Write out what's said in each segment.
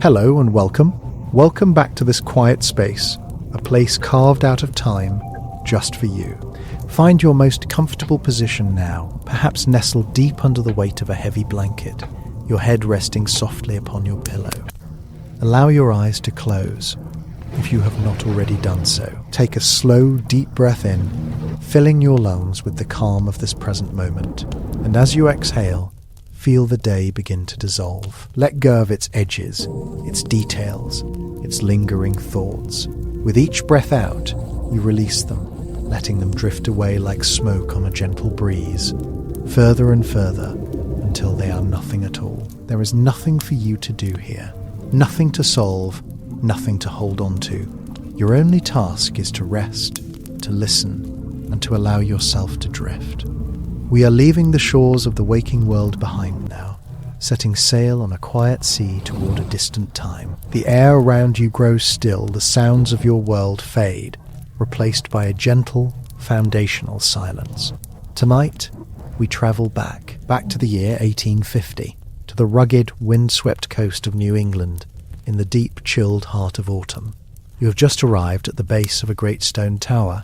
Hello and welcome. Welcome back to this quiet space, a place carved out of time just for you. Find your most comfortable position now, perhaps nestled deep under the weight of a heavy blanket, your head resting softly upon your pillow. Allow your eyes to close, if you have not already done so. Take a slow, deep breath in, filling your lungs with the calm of this present moment. And as you exhale, feel the day begin to dissolve. Let go of its edges, its details, its lingering thoughts. With each breath out, you release them, letting them drift away like smoke on a gentle breeze, further and further, until they are nothing at all. There is nothing for you to do here, nothing to solve, nothing to hold on to. Your only task is to rest, to listen, and to allow yourself to drift. We are leaving the shores of the waking world behind now, setting sail on a quiet sea toward a distant time. The air around you grows still, the sounds of your world fade, replaced by a gentle, foundational silence. Tonight, we travel back to the year 1850, to the rugged, wind-swept coast of New England, in the deep, chilled heart of autumn. You have just arrived at the base of a great stone tower,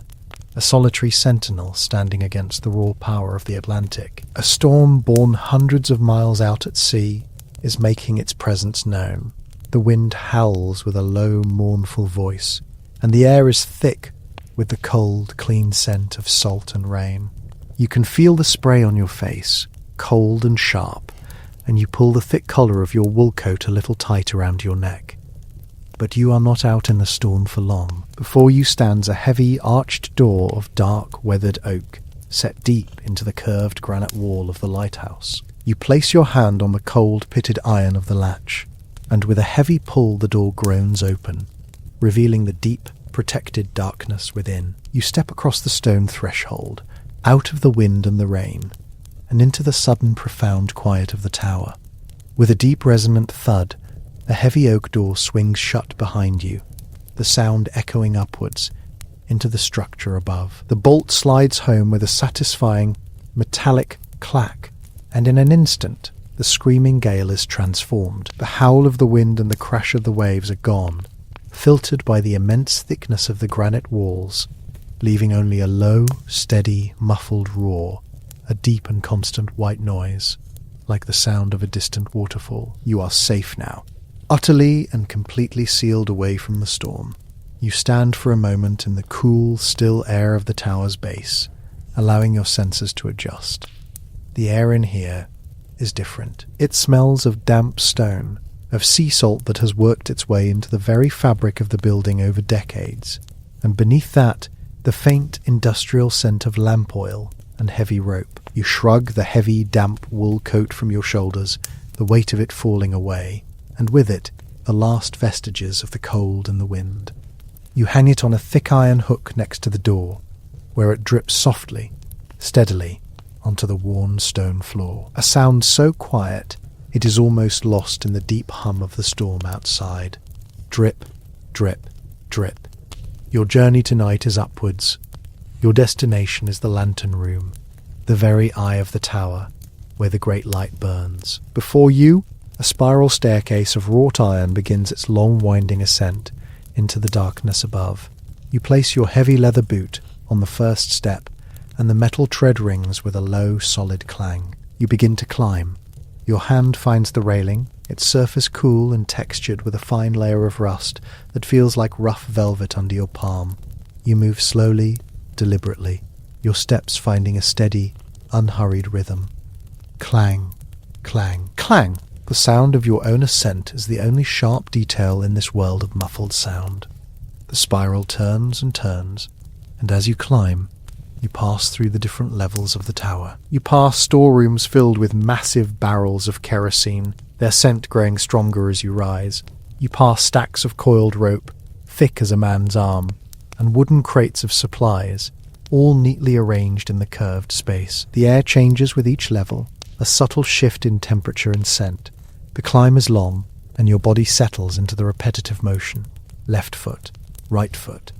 a solitary sentinel standing against the raw power of the Atlantic. A storm born hundreds of miles out at sea is making its presence known. The wind howls with a low, mournful voice, and the air is thick with the cold, clean scent of salt and rain. You can feel the spray on your face, cold and sharp, and you pull the thick collar of your wool coat a little tight around your neck. But you are not out in the storm for long. Before you stands a heavy, arched door of dark, weathered oak, set deep into the curved granite wall of the lighthouse. You place your hand on the cold, pitted iron of the latch, and with a heavy pull the door groans open, revealing the deep, protected darkness within. You step across the stone threshold, out of the wind and the rain, and into the sudden, profound quiet of the tower. With a deep, resonant thud, a heavy oak door swings shut behind you, the sound echoing upwards into the structure above. The bolt slides home with a satisfying, metallic clack, and in an instant, the screaming gale is transformed. The howl of the wind and the crash of the waves are gone, filtered by the immense thickness of the granite walls, leaving only a low, steady, muffled roar, a deep and constant white noise, like the sound of a distant waterfall. You are safe now. Utterly and completely sealed away from the storm, you stand for a moment in the cool, still air of the tower's base, allowing your senses to adjust. The air in here is different. It smells of damp stone, of sea salt that has worked its way into the very fabric of the building over decades, and beneath that, the faint industrial scent of lamp oil and heavy rope. You shrug the heavy, damp wool coat from your shoulders, the weight of it falling away, and with it, the last vestiges of the cold and the wind. You hang it on a thick iron hook next to the door, where it drips softly, steadily, onto the worn stone floor. A sound so quiet, it is almost lost in the deep hum of the storm outside. Drip, drip, drip. Your journey tonight is upwards. Your destination is the lantern room, the very eye of the tower, where the great light burns. Before you, a spiral staircase of wrought iron begins its long winding ascent into the darkness above. You place your heavy leather boot on the first step, and the metal tread rings with a low, solid clang. You begin to climb. Your hand finds the railing, its surface cool and textured with a fine layer of rust that feels like rough velvet under your palm. You move slowly, deliberately, your steps finding a steady, unhurried rhythm. Clang, clang, clang! The sound of your own ascent is the only sharp detail in this world of muffled sound. The spiral turns and turns, and as you climb, you pass through the different levels of the tower. You pass storerooms filled with massive barrels of kerosene, their scent growing stronger as you rise. You pass stacks of coiled rope, thick as a man's arm, and wooden crates of supplies, all neatly arranged in the curved space. The air changes with each level, a subtle shift in temperature and scent. The climb is long, and your body settles into the repetitive motion. Left foot, right foot,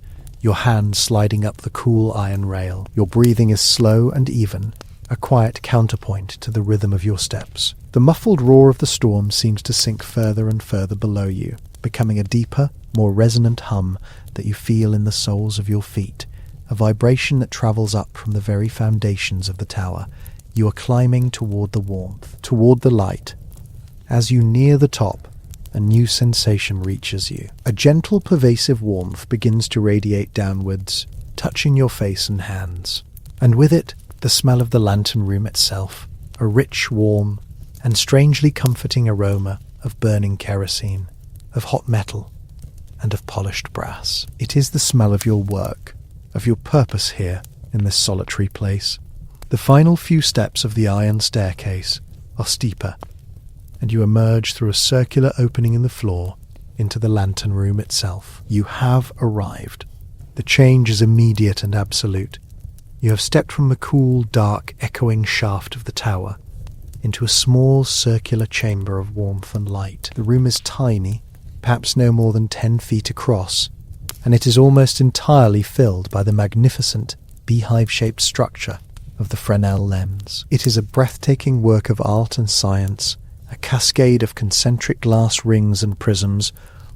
your hand sliding up the cool iron rail. Your breathing is slow and even, a quiet counterpoint to the rhythm of your steps. The muffled roar of the storm seems to sink further and further below you, becoming a deeper, more resonant hum that you feel in the soles of your feet, a vibration that travels up from the very foundations of the tower. You are climbing toward the warmth, toward the light. As you near the top, a new sensation reaches you. A gentle, pervasive warmth begins to radiate downwards, touching your face and hands. And with it, the smell of the lantern room itself, a rich, warm, and strangely comforting aroma of burning kerosene, of hot metal, and of polished brass. It is the smell of your work, of your purpose here in this solitary place. The final few steps of the iron staircase are steeper, and you emerge through a circular opening in the floor into the lantern room itself. You have arrived. The change is immediate and absolute. You have stepped from the cool, dark, echoing shaft of the tower into a small circular chamber of warmth and light. The room is tiny, perhaps no more than 10 feet across, and it is almost entirely filled by the magnificent beehive-shaped structure of the Fresnel lens. It is a breathtaking work of art and science, a cascade of concentric glass rings and prisms,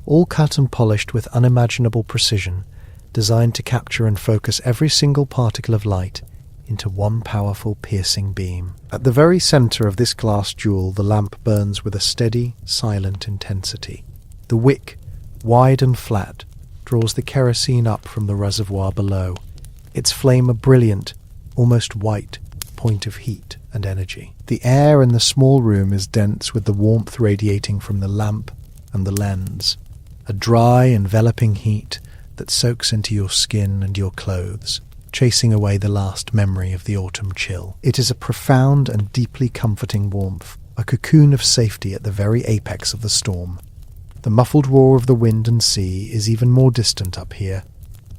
all cut and polished with unimaginable precision, designed to capture and focus every single particle of light into one powerful piercing beam. At the very centre of this glass jewel, the lamp burns with a steady, silent intensity. The wick, wide and flat, draws the kerosene up from the reservoir below, its flame a brilliant, almost white, point of heat and energy. The air in the small room is dense with the warmth radiating from the lamp and the lens, a dry, enveloping heat that soaks into your skin and your clothes, chasing away the last memory of the autumn chill. It is a profound and deeply comforting warmth, a cocoon of safety at the very apex of the storm. The muffled roar of the wind and sea is even more distant up here,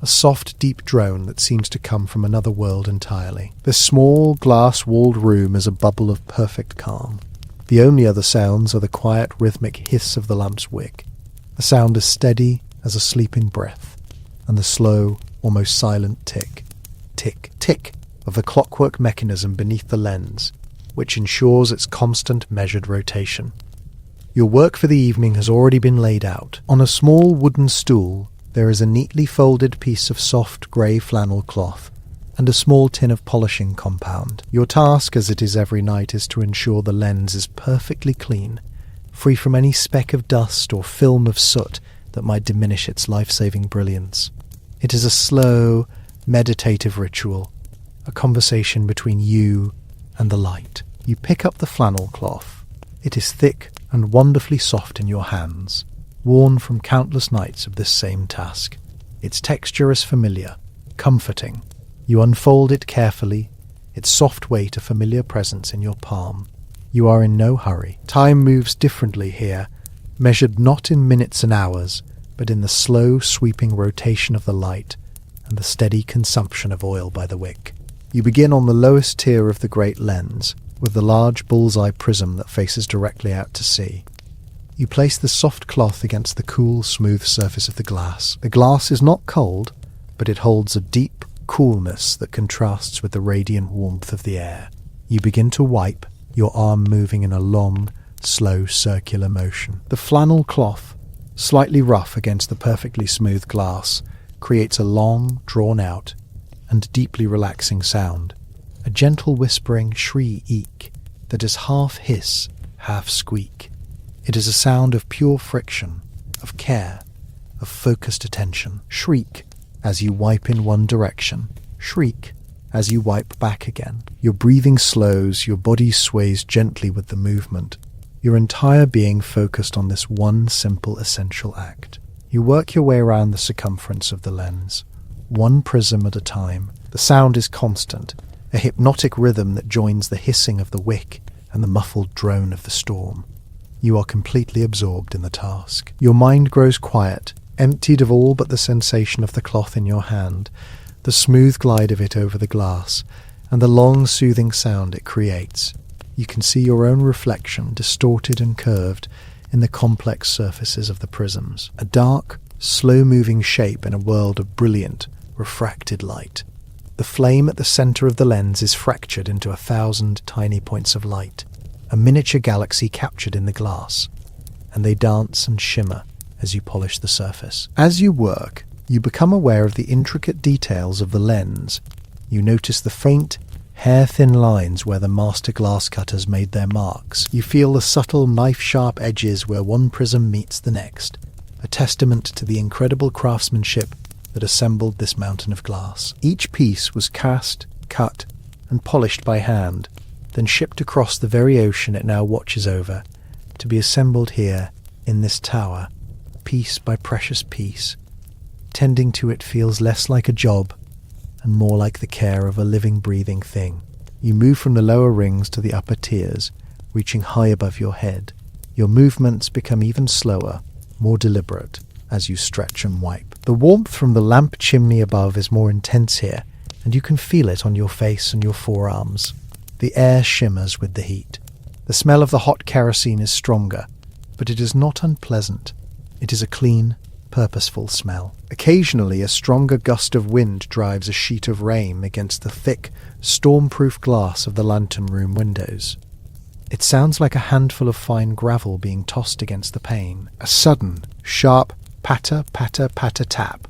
a soft, deep drone that seems to come from another world entirely. This small, glass-walled room is a bubble of perfect calm. The only other sounds are the quiet, rhythmic hiss of the lamp's wick, a sound as steady as a sleeping breath, and the slow, almost silent tick, tick, tick of the clockwork mechanism beneath the lens, which ensures its constant, measured rotation. Your work for the evening has already been laid out. On a small wooden stool, there is a neatly folded piece of soft grey flannel cloth and a small tin of polishing compound. Your task, as it is every night, is to ensure the lens is perfectly clean, free from any speck of dust or film of soot that might diminish its life-saving brilliance. It is a slow, meditative ritual, a conversation between you and the light. You pick up the flannel cloth. It is thick and wonderfully soft in your hands, worn from countless nights of this same task. Its texture is familiar, comforting. You unfold it carefully, its soft weight a familiar presence in your palm. You are in no hurry. Time moves differently here, measured not in minutes and hours, but in the slow, sweeping rotation of the light and the steady consumption of oil by the wick. You begin on the lowest tier of the great lens, with the large bullseye prism that faces directly out to sea. You place the soft cloth against the cool, smooth surface of the glass. The glass is not cold, but it holds a deep coolness that contrasts with the radiant warmth of the air. You begin to wipe, your arm moving in a long, slow circular motion. The flannel cloth, slightly rough against the perfectly smooth glass, creates a long, drawn-out, and deeply relaxing sound, a gentle whispering shriek that is half hiss, half squeak. It is a sound of pure friction, of care, of focused attention. Shriek as you wipe in one direction. Shriek as you wipe back again. Your breathing slows, your body sways gently with the movement, your entire being focused on this one simple essential act. You work your way around the circumference of the lens, one prism at a time. The sound is constant, a hypnotic rhythm that joins the hissing of the wick and the muffled drone of the storm. You are completely absorbed in the task. Your mind grows quiet, emptied of all but the sensation of the cloth in your hand, the smooth glide of it over the glass, and the long, soothing sound it creates. You can see your own reflection, distorted and curved, in the complex surfaces of the prisms. A dark, slow-moving shape in a world of brilliant, refracted light. The The flame at the center of the lens is fractured into 1,000 tiny points of light, a miniature galaxy captured in the glass, and they dance and shimmer as you polish the surface. As you work, you become aware of the intricate details of the lens. You notice the faint, hair-thin lines where the master glass cutters made their marks. You feel the subtle, knife-sharp edges where one prism meets the next, a testament to the incredible craftsmanship that assembled this mountain of glass. Each piece was cast, cut, and polished by hand, then shipped across the very ocean it now watches over, to be assembled here in this tower, piece by precious piece. Tending to it feels less like a job and more like the care of a living, breathing thing. You move from the lower rings to the upper tiers, reaching high above your head. Your movements become even slower, more deliberate, as you stretch and wipe. The warmth from the lamp chimney above is more intense here, and you can feel it on your face and your forearms. The air shimmers with the heat. The smell of the hot kerosene is stronger, but it is not unpleasant. It is a clean, purposeful smell. Occasionally, a stronger gust of wind drives a sheet of rain against the thick, storm-proof glass of the lantern room windows. It sounds like a handful of fine gravel being tossed against the pane. A sudden, sharp patter, patter, patter tap,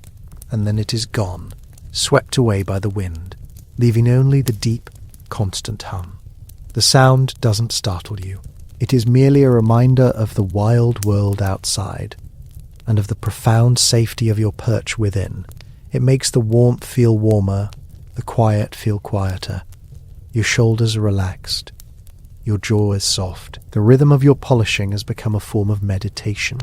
and then it is gone, swept away by the wind, leaving only the deep, constant hum. The sound doesn't startle you. It is merely a reminder of the wild world outside, and of the profound safety of your perch within. It makes the warmth feel warmer, the quiet feel quieter. Your shoulders are relaxed. Your jaw is soft. The rhythm of your polishing has become a form of meditation.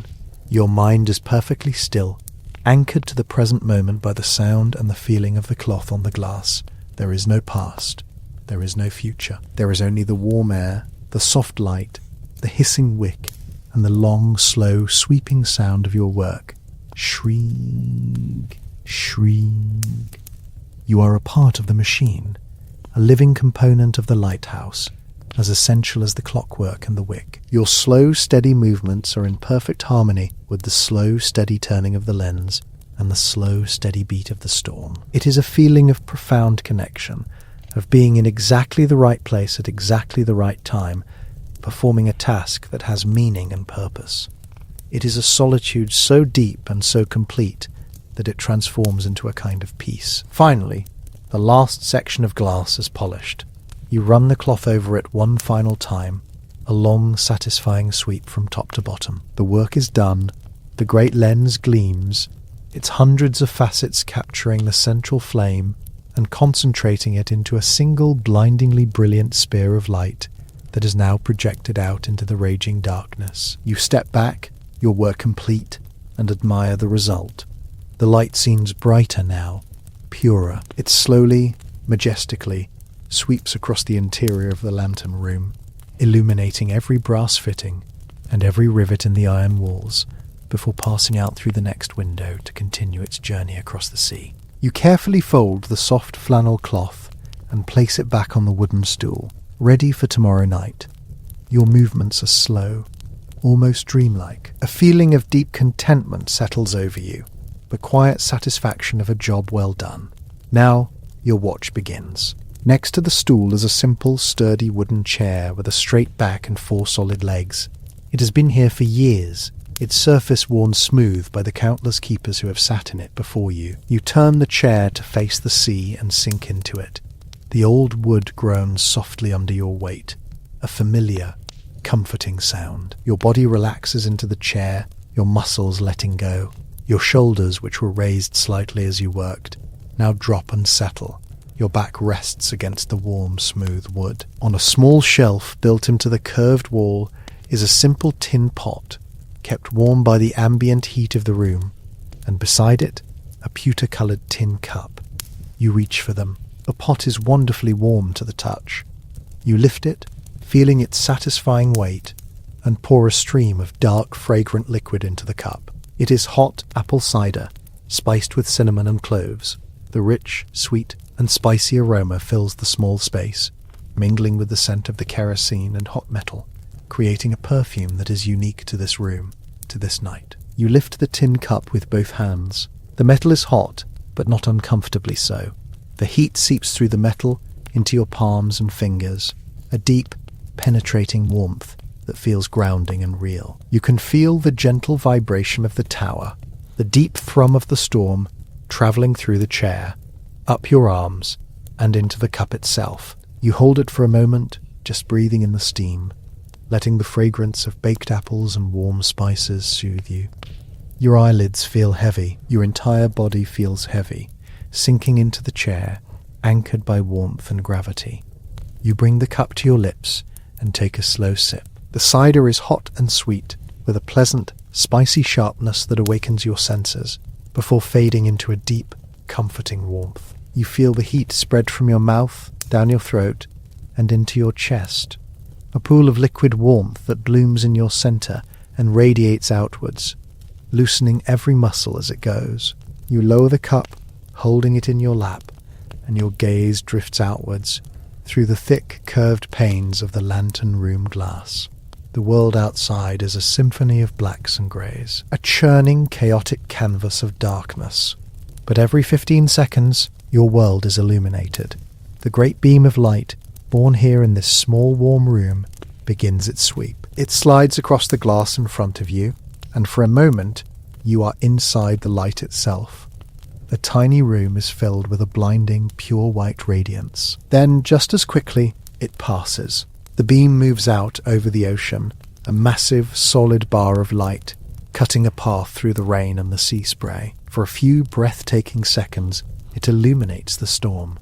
Your mind is perfectly still, anchored to the present moment by the sound and the feeling of the cloth on the glass. There is no past. There is no future. There is only the warm air, the soft light, the hissing wick, and the long, slow, sweeping sound of your work. Shriek, shriek. You are a part of the machine, a living component of the lighthouse, as essential as the clockwork and the wick. Your slow, steady movements are in perfect harmony with the slow, steady turning of the lens and the slow, steady beat of the storm. It is a feeling of profound connection, of being in exactly the right place at exactly the right time, performing a task that has meaning and purpose. It is a solitude so deep and so complete that it transforms into a kind of peace. Finally, the last section of glass is polished. You run the cloth over it one final time, a long, satisfying sweep from top to bottom. The work is done. The great lens gleams, its hundreds of facets capturing the central flame and concentrating it into a single blindingly brilliant spear of light that is now projected out into the raging darkness. You step back, your work complete, and admire the result. The light seems brighter now, purer. It slowly, majestically, sweeps across the interior of the lantern room, illuminating every brass fitting and every rivet in the iron walls, before passing out through the next window to continue its journey across the sea. You carefully fold the soft flannel cloth and place it back on the wooden stool, ready for tomorrow night. Your movements are slow, almost dreamlike. A feeling of deep contentment settles over you, the quiet satisfaction of a job well done. Now, your watch begins. Next to the stool is a simple, sturdy wooden chair with a straight back and 4 solid legs. It has been here for years, its surface worn smooth by the countless keepers who have sat in it before you. You turn the chair to face the sea and sink into it. The old wood groans softly under your weight, a familiar, comforting sound. Your body relaxes into the chair, your muscles letting go. Your shoulders, which were raised slightly as you worked, now drop and settle. Your back rests against the warm, smooth wood. On a small shelf built into the curved wall is a simple tin pot, kept warm by the ambient heat of the room, and beside it, a pewter-coloured tin cup. You reach for them. The pot is wonderfully warm to the touch. You lift it, feeling its satisfying weight, and pour a stream of dark, fragrant liquid into the cup. It is hot apple cider, spiced with cinnamon and cloves. The rich, sweet, and spicy aroma fills the small space, mingling with the scent of the kerosene and hot metal, creating a perfume that is unique to this room, to this night. You lift the tin cup with both hands. The metal is hot, but not uncomfortably so. The heat seeps through the metal into your palms and fingers, a deep, penetrating warmth that feels grounding and real. You can feel the gentle vibration of the tower, the deep thrum of the storm travelling through the chair, up your arms, and into the cup itself. You hold it for a moment, just breathing in the steam, letting the fragrance of baked apples and warm spices soothe you. Your eyelids feel heavy, your entire body feels heavy, sinking into the chair, anchored by warmth and gravity. You bring the cup to your lips and take a slow sip. The cider is hot and sweet, with a pleasant, spicy sharpness that awakens your senses, before fading into a deep, comforting warmth. You feel the heat spread from your mouth, down your throat, and into your chest, a pool of liquid warmth that blooms in your center and radiates outwards, loosening every muscle as it goes. You lower the cup, holding it in your lap, and your gaze drifts outwards through the thick, curved panes of the lantern room glass. The world outside is a symphony of blacks and greys, a churning, chaotic canvas of darkness. But every 15 seconds, your world is illuminated. The great beam of light, born here in this small, warm room, begins its sweep. It slides across the glass in front of you, and for a moment, you are inside the light itself. The tiny room is filled with a blinding, pure white radiance. Then, just as quickly, it passes. The beam moves out over the ocean, a massive, solid bar of light, cutting a path through the rain and the sea spray. For a few breathtaking seconds, it illuminates the storm.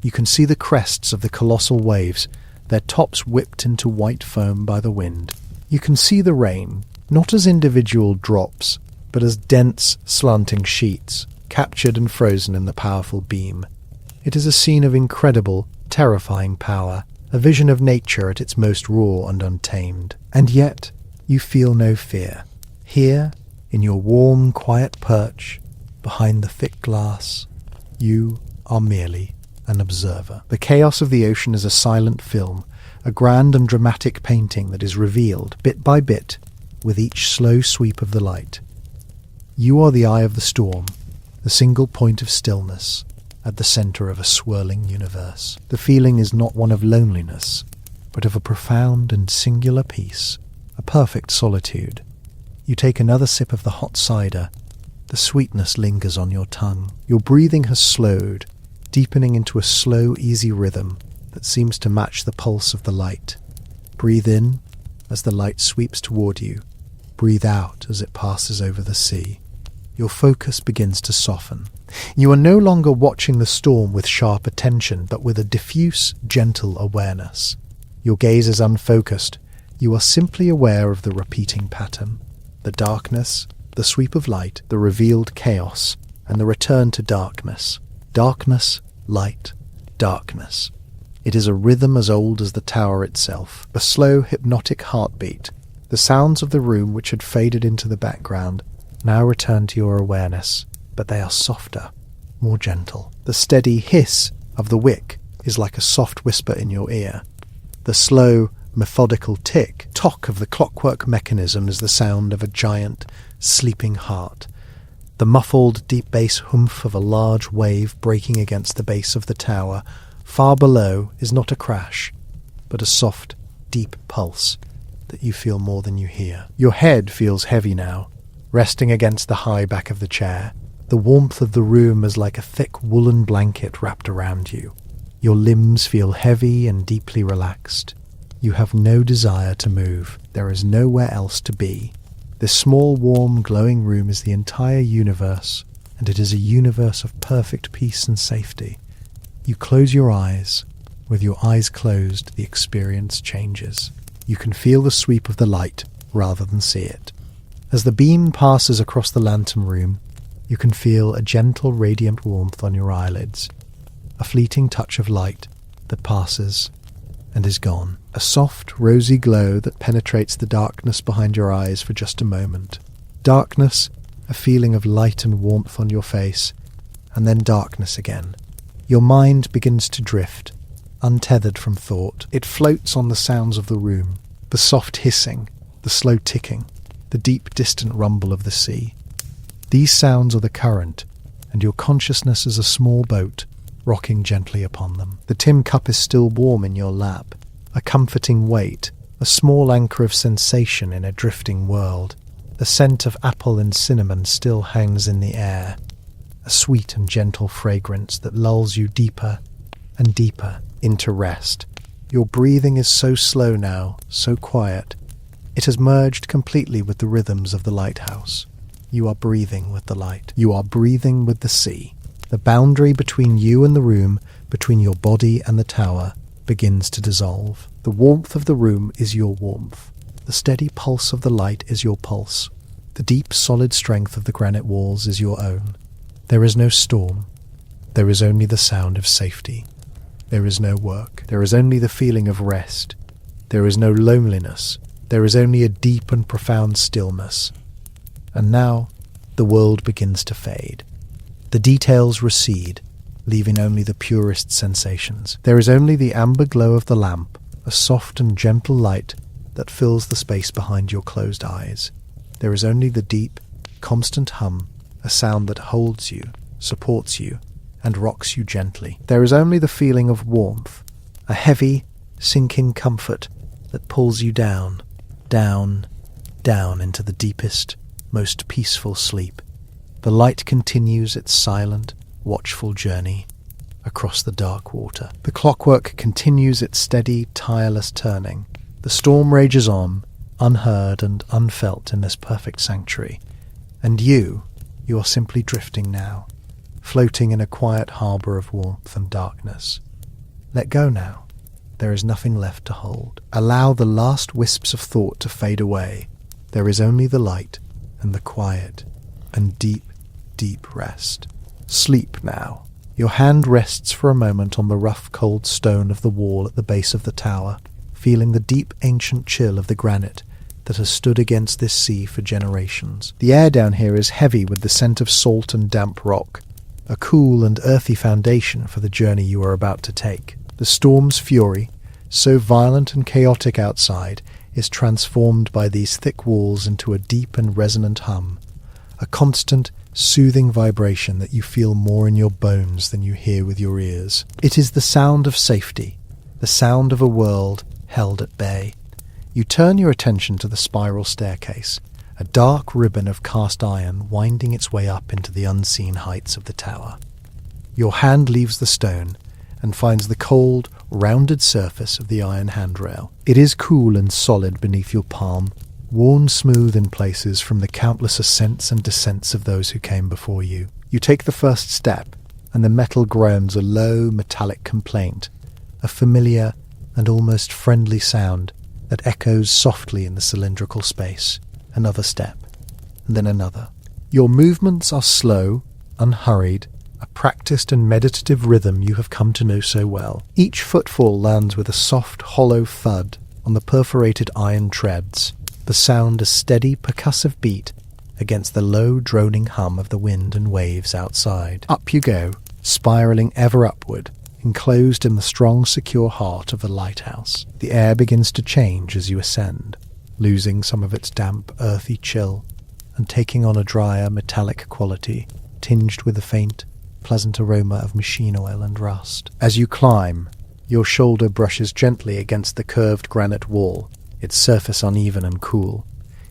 You can see the crests of the colossal waves, their tops whipped into white foam by the wind. You can see the rain, not as individual drops, but as dense, slanting sheets, captured and frozen in the powerful beam. It is a scene of incredible, terrifying power, a vision of nature at its most raw and untamed. And yet, you feel no fear. Here, in your warm, quiet perch, behind the thick glass, you are merely an observer. The chaos of the ocean is a silent film, a grand and dramatic painting that is revealed, bit by bit, with each slow sweep of the light. You are the eye of the storm, the single point of stillness, at the centre of a swirling universe. The feeling is not one of loneliness, but of a profound and singular peace, a perfect solitude. You take another sip of the hot cider. The sweetness lingers on your tongue. Your breathing has slowed, deepening into a slow, easy rhythm that seems to match the pulse of the light. Breathe in as the light sweeps toward you. Breathe out as it passes over the sea. Your focus begins to soften. You are no longer watching the storm with sharp attention, but with a diffuse, gentle awareness. Your gaze is unfocused. You are simply aware of the repeating pattern. The darkness, the sweep of light, the revealed chaos, and the return to darkness. Darkness, light, darkness. It is a rhythm as old as the tower itself, a slow, hypnotic heartbeat. The sounds of the room which had faded into the background now return to your awareness, but they are softer, more gentle. The steady hiss of the wick is like a soft whisper in your ear. The slow, methodical tock of the clockwork mechanism is the sound of a giant, sleeping heart. The muffled, deep bass humph of a large wave breaking against the base of the tower, far below, is not a crash, but a soft, deep pulse that you feel more than you hear. Your head feels heavy now, resting against the high back of the chair. The warmth of the room is like a thick woolen blanket wrapped around you. Your limbs feel heavy and deeply relaxed. You have no desire to move. There is nowhere else to be. This small, warm, glowing room is the entire universe, and it is a universe of perfect peace and safety. You close your eyes. With your eyes closed, the experience changes. You can feel the sweep of the light rather than see it. As the beam passes across the lantern room, you can feel a gentle, radiant warmth on your eyelids, a fleeting touch of light that passes and is gone, a soft, rosy glow that penetrates the darkness behind your eyes for just a moment. Darkness, a feeling of light and warmth on your face, and then darkness again. Your mind begins to drift, untethered from thought. It floats on the sounds of the room, the soft hissing, the slow ticking, the deep, distant rumble of the sea. These sounds are the current, and your consciousness is a small boat rocking gently upon them. The tin cup is still warm in your lap, a comforting weight, a small anchor of sensation in a drifting world. The scent of apple and cinnamon still hangs in the air, a sweet and gentle fragrance that lulls you deeper and deeper into rest. Your breathing is so slow now, so quiet. It has merged completely with the rhythms of the lighthouse. You are breathing with the light. You are breathing with the sea. The boundary between you and the room, between your body and the tower, begins to dissolve. The warmth of the room is your warmth. The steady pulse of the light is your pulse. The deep, solid strength of the granite walls is your own. There is no storm. There is only the sound of safety. There is no work. There is only the feeling of rest. There is no loneliness. There is only a deep and profound stillness. And now the world begins to fade. The details recede, leaving only the purest sensations. There is only the amber glow of the lamp, a soft and gentle light that fills the space behind your closed eyes. There is only the deep, constant hum, a sound that holds you, supports you, and rocks you gently. There is only the feeling of warmth, a heavy, sinking comfort that pulls you down, down, down into the deepest, most peaceful sleep. The light continues its silent, watchful journey across the dark water. The clockwork continues its steady, tireless turning. The storm rages on, unheard and unfelt in this perfect sanctuary. And you are simply drifting now, floating in a quiet harbour of warmth and darkness. Let go now. There is nothing left to hold. Allow the last wisps of thought to fade away. There is only the light and the quiet and deep, deep rest. Sleep now. Your hand rests for a moment on the rough, cold stone of the wall at the base of the tower, feeling the deep, ancient chill of the granite that has stood against this sea for generations. The air down here is heavy with the scent of salt and damp rock, a cool and earthy foundation for the journey you are about to take. The storm's fury, so violent and chaotic outside, is transformed by these thick walls into a deep and resonant hum, a constant, soothing vibration that you feel more in your bones than you hear with your ears. It is the sound of safety, the sound of a world held at bay. You turn your attention to the spiral staircase, a dark ribbon of cast iron winding its way up into the unseen heights of the tower. Your hand leaves the stone and finds the cold, rounded surface of the iron handrail. It is cool and solid beneath your palm, worn smooth in places from the countless ascents and descents of those who came before you. You take the first step, and the metal groans a low, metallic complaint, a familiar and almost friendly sound that echoes softly in the cylindrical space. Another step, and then another. Your movements are slow, unhurried, a practiced and meditative rhythm you have come to know so well. Each footfall lands with a soft, hollow thud on the perforated iron treads, the sound a steady, percussive beat against the low, droning hum of the wind and waves outside. Up you go, spiralling ever upward, enclosed in the strong, secure heart of the lighthouse. The air begins to change as you ascend, losing some of its damp, earthy chill, and taking on a drier, metallic quality, tinged with a faint, pleasant aroma of machine oil and rust. As you climb, your shoulder brushes gently against the curved granite wall, its surface uneven and cool,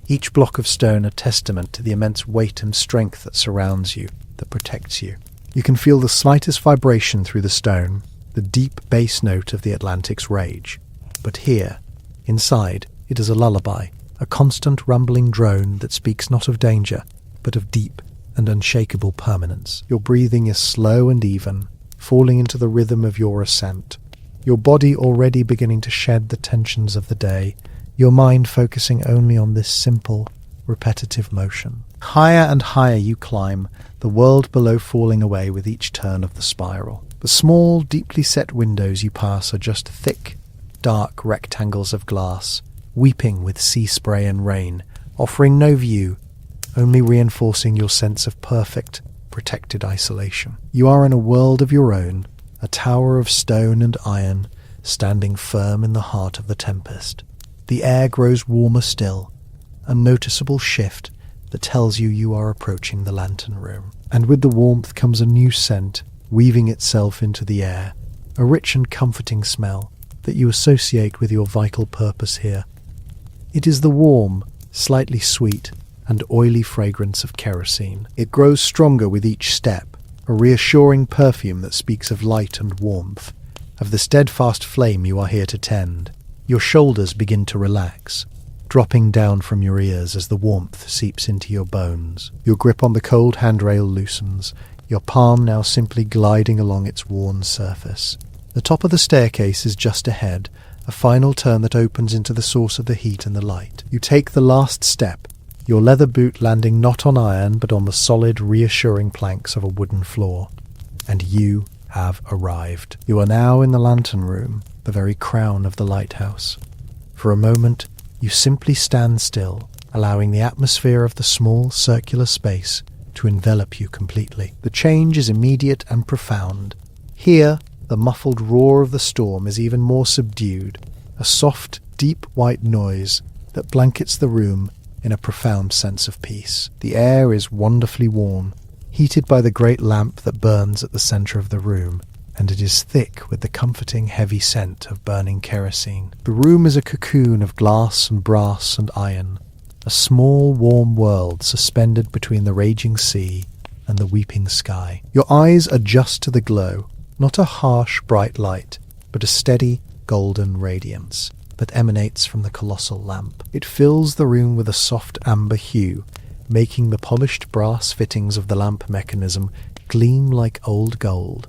each block of stone a testament to the immense weight and strength that surrounds you, that protects you. You can feel the slightest vibration through the stone, the deep bass note of the Atlantic's rage. But here, inside, it is a lullaby, a constant rumbling drone that speaks not of danger, but of deep and unshakable permanence. Your breathing is slow and even, falling into the rhythm of your ascent, your body already beginning to shed the tensions of the day, your mind focusing only on this simple, repetitive motion. Higher and higher you climb, the world below falling away with each turn of the spiral. The small, deeply set windows you pass are just thick, dark rectangles of glass, weeping with sea spray and rain, offering no view, only reinforcing your sense of perfect, protected isolation. You are in a world of your own, a tower of stone and iron, standing firm in the heart of the tempest. The air grows warmer still, a noticeable shift that tells you are approaching the lantern room. And with the warmth comes a new scent, weaving itself into the air, a rich and comforting smell that you associate with your vital purpose here. It is the warm, slightly sweet, and oily fragrance of kerosene. It grows stronger with each step, a reassuring perfume that speaks of light and warmth, of the steadfast flame you are here to tend. Your shoulders begin to relax, dropping down from your ears as the warmth seeps into your bones. Your grip on the cold handrail loosens, your palm now simply gliding along its worn surface. The top of the staircase is just ahead, a final turn that opens into the source of the heat and the light. You take the last step, your leather boot landing not on iron but on the solid, reassuring planks of a wooden floor. And you have arrived. You are now in the lantern room, the very crown of the lighthouse. For a moment, you simply stand still, allowing the atmosphere of the small, circular space to envelop you completely. The change is immediate and profound. Here, the muffled roar of the storm is even more subdued, a soft, deep white noise that blankets the room in a profound sense of peace. The air is wonderfully warm, heated by the great lamp that burns at the centre of the room, and it is thick with the comforting heavy scent of burning kerosene. The room is a cocoon of glass and brass and iron, a small warm world suspended between the raging sea and the weeping sky. Your eyes adjust to the glow, not a harsh bright light, but a steady golden radiance that emanates from the colossal lamp. It fills the room with a soft amber hue, making the polished brass fittings of the lamp mechanism gleam like old gold,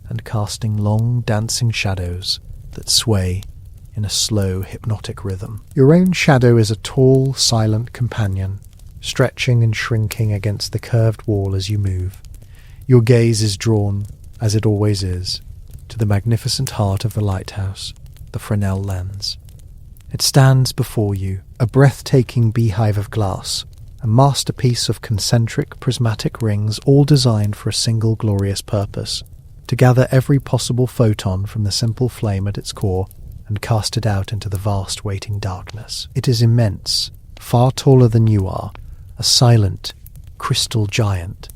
and casting long dancing shadows that sway in a slow hypnotic rhythm. Your own shadow is a tall, silent companion, stretching and shrinking against the curved wall as you move. Your gaze is drawn, as it always is, to the magnificent heart of the lighthouse, the Fresnel lens. It stands before you, a breathtaking beehive of glass, a masterpiece of concentric prismatic rings all designed for a single glorious purpose, to gather every possible photon from the simple flame at its core and cast it out into the vast waiting darkness. It is immense, far taller than you are, a silent, crystal giant.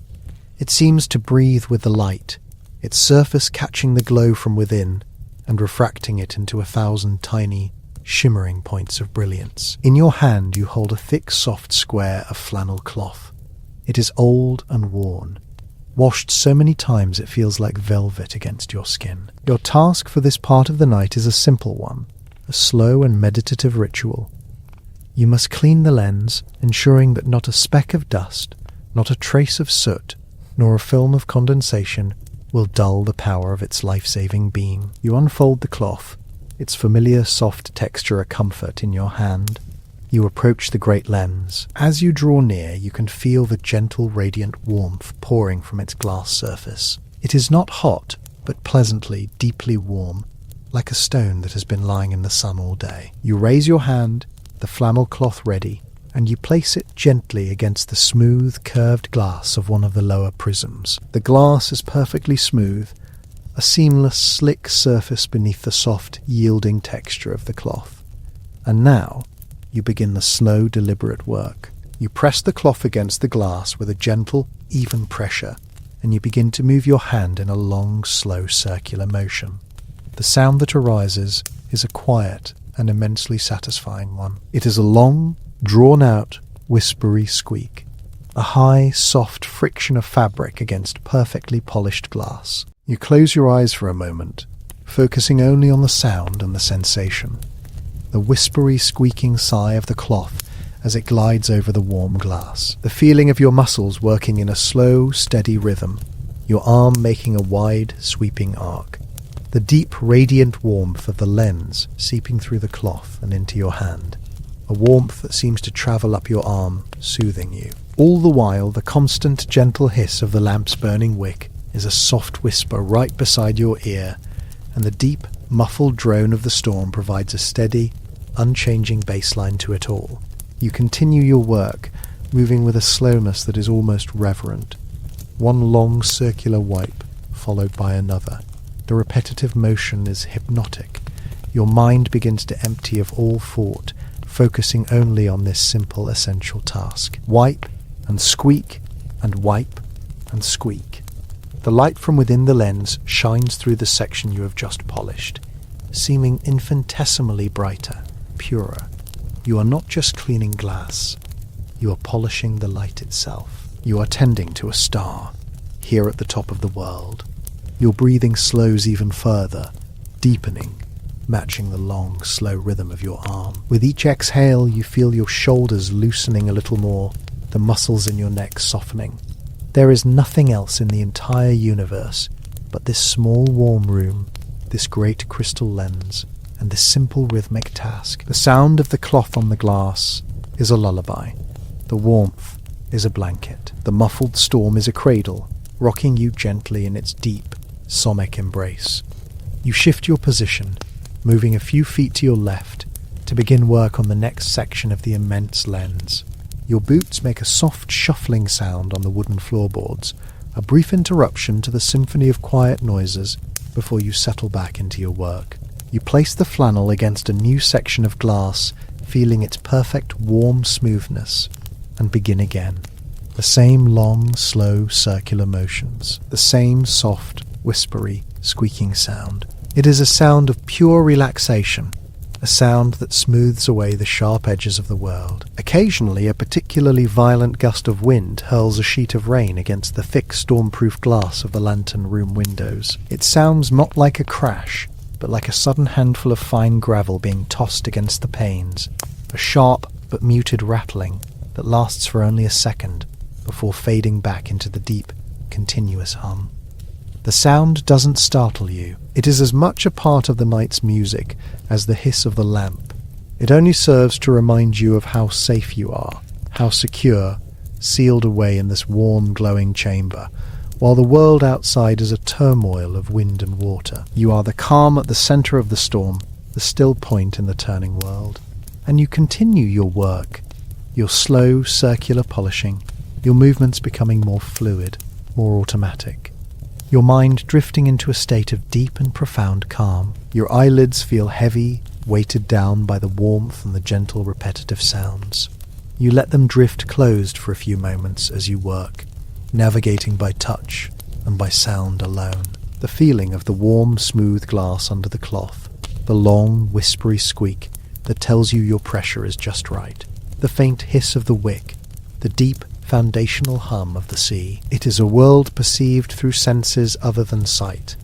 It seems to breathe with the light, its surface catching the glow from within and refracting it into 1,000 tiny, shimmering points of brilliance. In your hand you hold a thick, soft square of flannel cloth. It is old and worn, washed so many times it feels like velvet against your skin. Your task for this part of the night is a simple one, a slow and meditative ritual. You must clean the lens, ensuring that not a speck of dust, not a trace of soot, nor a film of condensation will dull the power of its life-saving beam. You unfold the cloth, its familiar soft texture a comfort in your hand. You approach the great lens. As you draw near, you can feel the gentle, radiant warmth pouring from its glass surface. It is not hot, but pleasantly, deeply warm, like a stone that has been lying in the sun all day. You raise your hand, the flannel cloth ready, and you place it gently against the smooth, curved glass of one of the lower prisms. The glass is perfectly smooth, a seamless, slick surface beneath the soft, yielding texture of the cloth. And now, you begin the slow, deliberate work. You press the cloth against the glass with a gentle, even pressure, and you begin to move your hand in a long, slow, circular motion. The sound that arises is a quiet and immensely satisfying one. It is a long, drawn-out, whispery squeak, a high, soft friction of fabric against perfectly polished glass. You close your eyes for a moment, focusing only on the sound and the sensation. The whispery, squeaking sigh of the cloth as it glides over the warm glass. The feeling of your muscles working in a slow, steady rhythm, your arm making a wide, sweeping arc. The deep, radiant warmth of the lens seeping through the cloth and into your hand. A warmth that seems to travel up your arm, soothing you. All the while, the constant, gentle hiss of the lamp's burning wick is a soft whisper right beside your ear, and the deep, muffled drone of the storm provides a steady, unchanging baseline to it all. You continue your work, moving with a slowness that is almost reverent. One long circular wipe, followed by another. The repetitive motion is hypnotic. Your mind begins to empty of all thought, focusing only on this simple, essential task. Wipe and squeak and wipe and squeak. The light from within the lens shines through the section you have just polished, seeming infinitesimally brighter, purer. You are not just cleaning glass, you are polishing the light itself. You are tending to a star, here at the top of the world. Your breathing slows even further, deepening, matching the long, slow rhythm of your arm. With each exhale, you feel your shoulders loosening a little more, the muscles in your neck softening. There is nothing else in the entire universe but this small warm room, this great crystal lens, and this simple rhythmic task. The sound of the cloth on the glass is a lullaby. The warmth is a blanket. The muffled storm is a cradle, rocking you gently in its deep, sonic embrace. You shift your position, moving a few feet to your left, to begin work on the next section of the immense lens. Your boots make a soft shuffling sound on the wooden floorboards, a brief interruption to the symphony of quiet noises before you settle back into your work. You place the flannel against a new section of glass, feeling its perfect warm smoothness, and begin again. The same long, slow, circular motions, the same soft, whispery, squeaking sound. It is a sound of pure relaxation, a sound that smooths away the sharp edges of the world. Occasionally, a particularly violent gust of wind hurls a sheet of rain against the thick, storm-proof glass of the lantern room windows. It sounds not like a crash, but like a sudden handful of fine gravel being tossed against the panes, a sharp but muted rattling that lasts for only a second before fading back into the deep, continuous hum. The sound doesn't startle you. It is as much a part of the night's music as the hiss of the lamp. It only serves to remind you of how safe you are, how secure, sealed away in this warm, glowing chamber, while the world outside is a turmoil of wind and water. You are the calm at the centre of the storm, the still point in the turning world. And you continue your work, your slow, circular polishing, your movements becoming more fluid, more automatic. Your mind drifting into a state of deep and profound calm. Your eyelids feel heavy, weighted down by the warmth and the gentle repetitive sounds. You let them drift closed for a few moments as you work, navigating by touch and by sound alone. The feeling of the warm, smooth glass under the cloth, the long, whispery squeak that tells you your pressure is just right, the faint hiss of the wick, the deep, foundational hum of the sea. It is a world perceived through senses other than sight,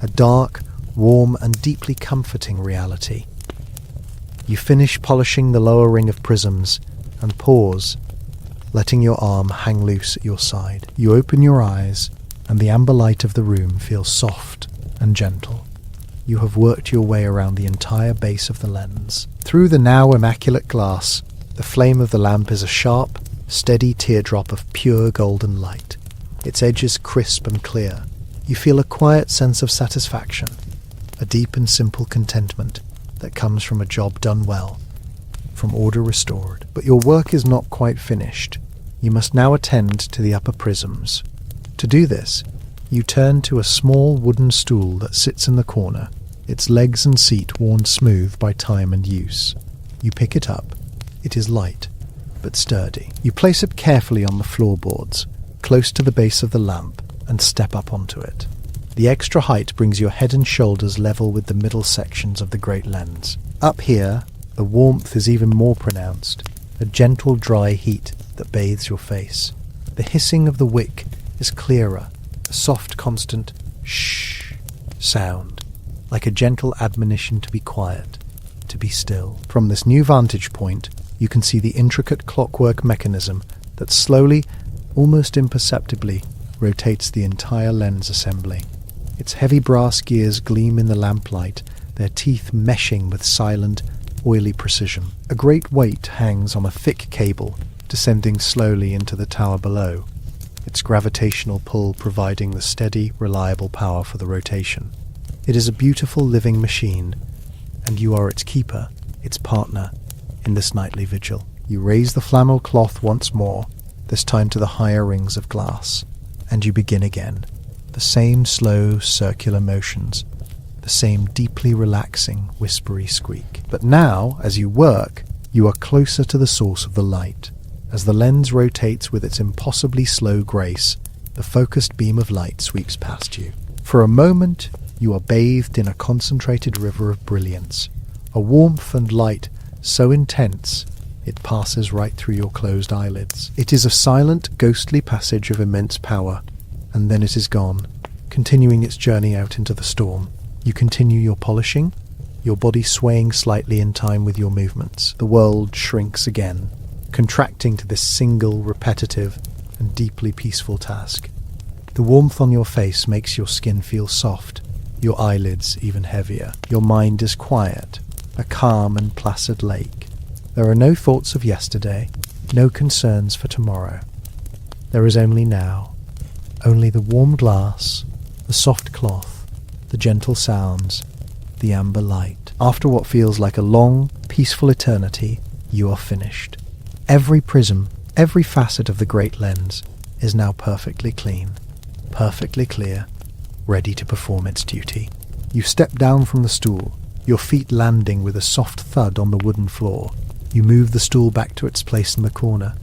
a dark, warm and deeply comforting reality. You finish polishing the lower ring of prisms and pause, letting your arm hang loose at your side. You open your eyes and the amber light of the room feels soft and gentle. You have worked your way around the entire base of the lens. Through the now immaculate glass, the flame of the lamp is a sharp, steady teardrop of pure golden light, its edges crisp and clear. You feel a quiet sense of satisfaction, a deep and simple contentment that comes from a job done well, from order restored. But your work is not quite finished. You must now attend to the upper prisms. To do this, you turn to a small wooden stool that sits in the corner, its legs and seat worn smooth by time and use. You pick it up. It is light, but sturdy. You place it carefully on the floorboards, close to the base of the lamp, and step up onto it. The extra height brings your head and shoulders level with the middle sections of the great lens. Up here, the warmth is even more pronounced, a gentle dry heat that bathes your face. The hissing of the wick is clearer, a soft constant shh sound, like a gentle admonition to be quiet, to be still. From this new vantage point, you can see the intricate clockwork mechanism that slowly, almost imperceptibly, rotates the entire lens assembly. Its heavy brass gears gleam in the lamplight, their teeth meshing with silent, oily precision. A great weight hangs on a thick cable, descending slowly into the tower below, its gravitational pull providing the steady, reliable power for the rotation. It is a beautiful living machine, and you are its keeper, its partner, in this nightly vigil. You raise the flannel cloth once more, this time to the higher rings of glass, and you begin again. The same slow, circular motions, the same deeply relaxing, whispery squeak. But now, as you work, you are closer to the source of the light. As the lens rotates with its impossibly slow grace, the The focused beam of light sweeps past you. For a moment, you are bathed in a concentrated river of brilliance, a warmth and light so intense it passes right through your closed eyelids. It is a silent, ghostly passage of immense power, and then it is gone, continuing its journey out into the storm. You continue your polishing, your body swaying slightly in time with your movements. The world shrinks again, contracting to this single, repetitive, and deeply peaceful task. The warmth on your face makes your skin feel soft, your eyelids even heavier. Your mind is quiet, a calm and placid lake. There are no thoughts of yesterday, no concerns for tomorrow. There is only now, only the warm glass, the soft cloth, the gentle sounds, the amber light. After what feels like a long, peaceful eternity, you are finished. Every prism, every facet of the great lens is now perfectly clean, perfectly clear, ready to perform its duty. You step down from the stool, your feet landing with a soft thud on the wooden floor. You move the stool back to its place in the corner,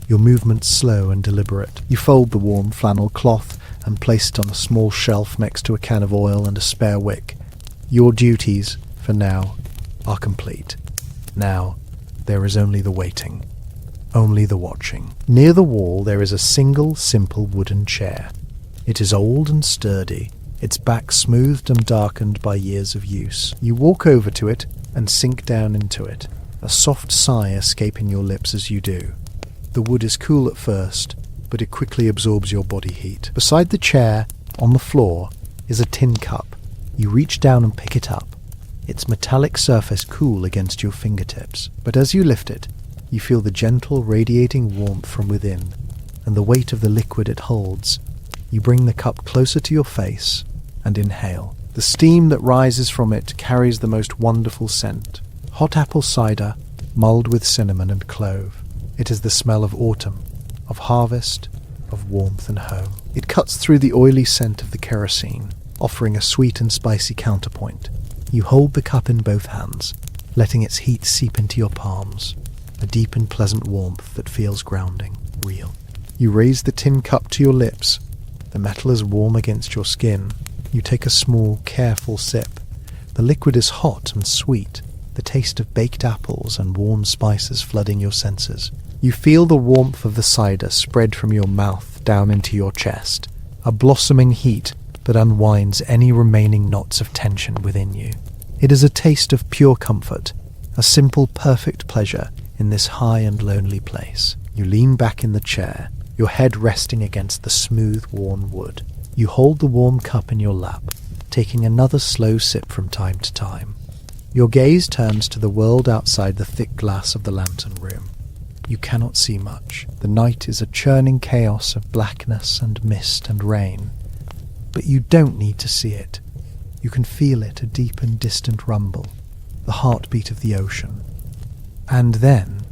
your movements slow and deliberate. You fold the warm flannel cloth and place it on a small shelf next to a can of oil and a spare wick. Your duties, for now, are complete. Now, there is only the waiting, only the watching. Near the wall there is a single, simple wooden chair. It is old and sturdy, its back smoothed and darkened by years of use. You walk over to it and sink down into it, a soft sigh escaping your lips as you do. The wood is cool at first, but it quickly absorbs your body heat. Beside the chair, on the floor, is a tin cup. You reach down and pick it up, its metallic surface cool against your fingertips. But as you lift it, you feel the gentle radiating warmth from within, and the weight of the liquid it holds. You bring the cup closer to your face and inhale. The steam that rises from it carries the most wonderful scent. Hot apple cider, mulled with cinnamon and clove. It is the smell of autumn, of harvest, of warmth and home. It cuts through the oily scent of the kerosene, offering a sweet and spicy counterpoint. You hold the cup in both hands, letting its heat seep into your palms, a deep and pleasant warmth that feels grounding, real. You raise the tin cup to your lips. The metal is warm against your skin. You take a small, careful sip. The liquid is hot and sweet, the taste of baked apples and warm spices flooding your senses. You feel the warmth of the cider spread from your mouth down into your chest, a blossoming heat that unwinds any remaining knots of tension within you. It is a taste of pure comfort, a simple, perfect pleasure in this high and lonely place. You lean back in the chair, your head resting against the smooth, worn wood. You hold the warm cup in your lap, taking another slow sip from time to time. Your gaze turns to the world outside the thick glass of the lantern room. You cannot see much. The night is a churning chaos of blackness and mist and rain. But you don't need to see it. You can feel it, a deep and distant rumble, the heartbeat of the ocean. And then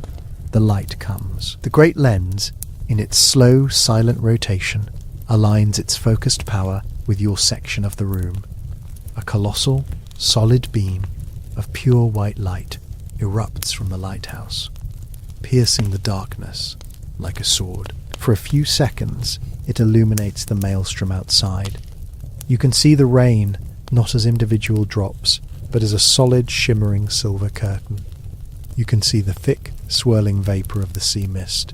the light comes. The great lens, in its slow, silent rotation, aligns its focused power with your section of the room. A colossal, solid beam of pure white light erupts from the lighthouse, piercing the darkness like a sword. For a few seconds, it illuminates the maelstrom outside. You can see the rain, not as individual drops, but as a solid, shimmering silver curtain. You can see the thick, swirling vapour of the sea mist,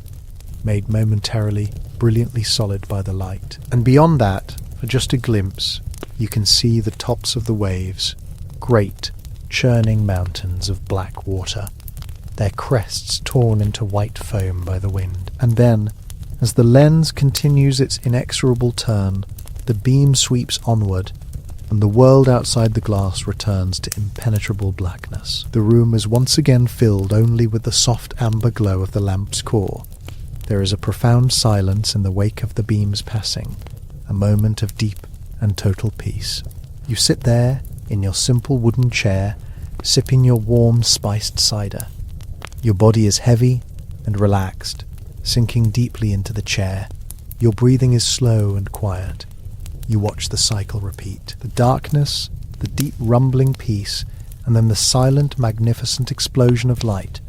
made momentarily brilliantly solid by the light. And beyond that, for just a glimpse, you can see the tops of the waves, great, churning mountains of black water, their crests torn into white foam by the wind. And then, as the lens continues its inexorable turn, the beam sweeps onward, and the world outside the glass returns to impenetrable blackness. The room is once again filled only with the soft amber glow of the lamp's core. There is a profound silence in the wake of the beam's passing, a moment of deep and total peace. You sit there, in your simple wooden chair, sipping your warm, spiced cider. Your body is heavy and relaxed, sinking deeply into the chair. Your breathing is slow and quiet. You watch the cycle repeat. The darkness, the deep rumbling peace, and then the silent, magnificent explosion of light,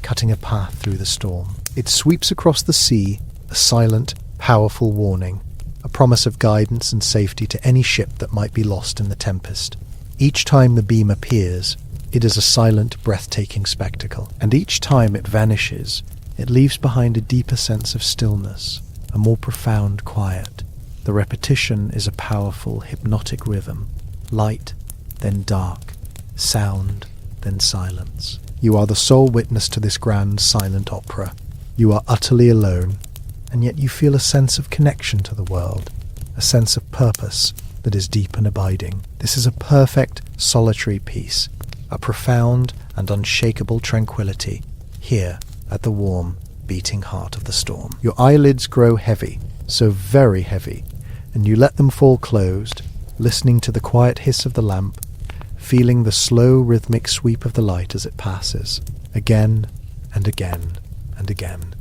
cutting a path through the storm. It sweeps across the sea, a silent, powerful warning. a promise of guidance and safety to any ship that might be lost in the tempest. Each time the beam appears, it is a silent, breathtaking spectacle, and each time it vanishes, it leaves behind a deeper sense of stillness, a more profound quiet. The repetition is a powerful, hypnotic rhythm. Light, then dark. Sound, then silence. You are the sole witness to this grand silent opera. You are utterly alone, and yet you feel a sense of connection to the world, a sense of purpose that is deep and abiding. This is a perfect, solitary piece, a profound and unshakable tranquility, here at the warm, beating heart of the storm. Your eyelids grow heavy, so very heavy, and you let them fall closed, listening to the quiet hiss of the lamp, feeling the slow rhythmic sweep of the light as it passes, again and again and again.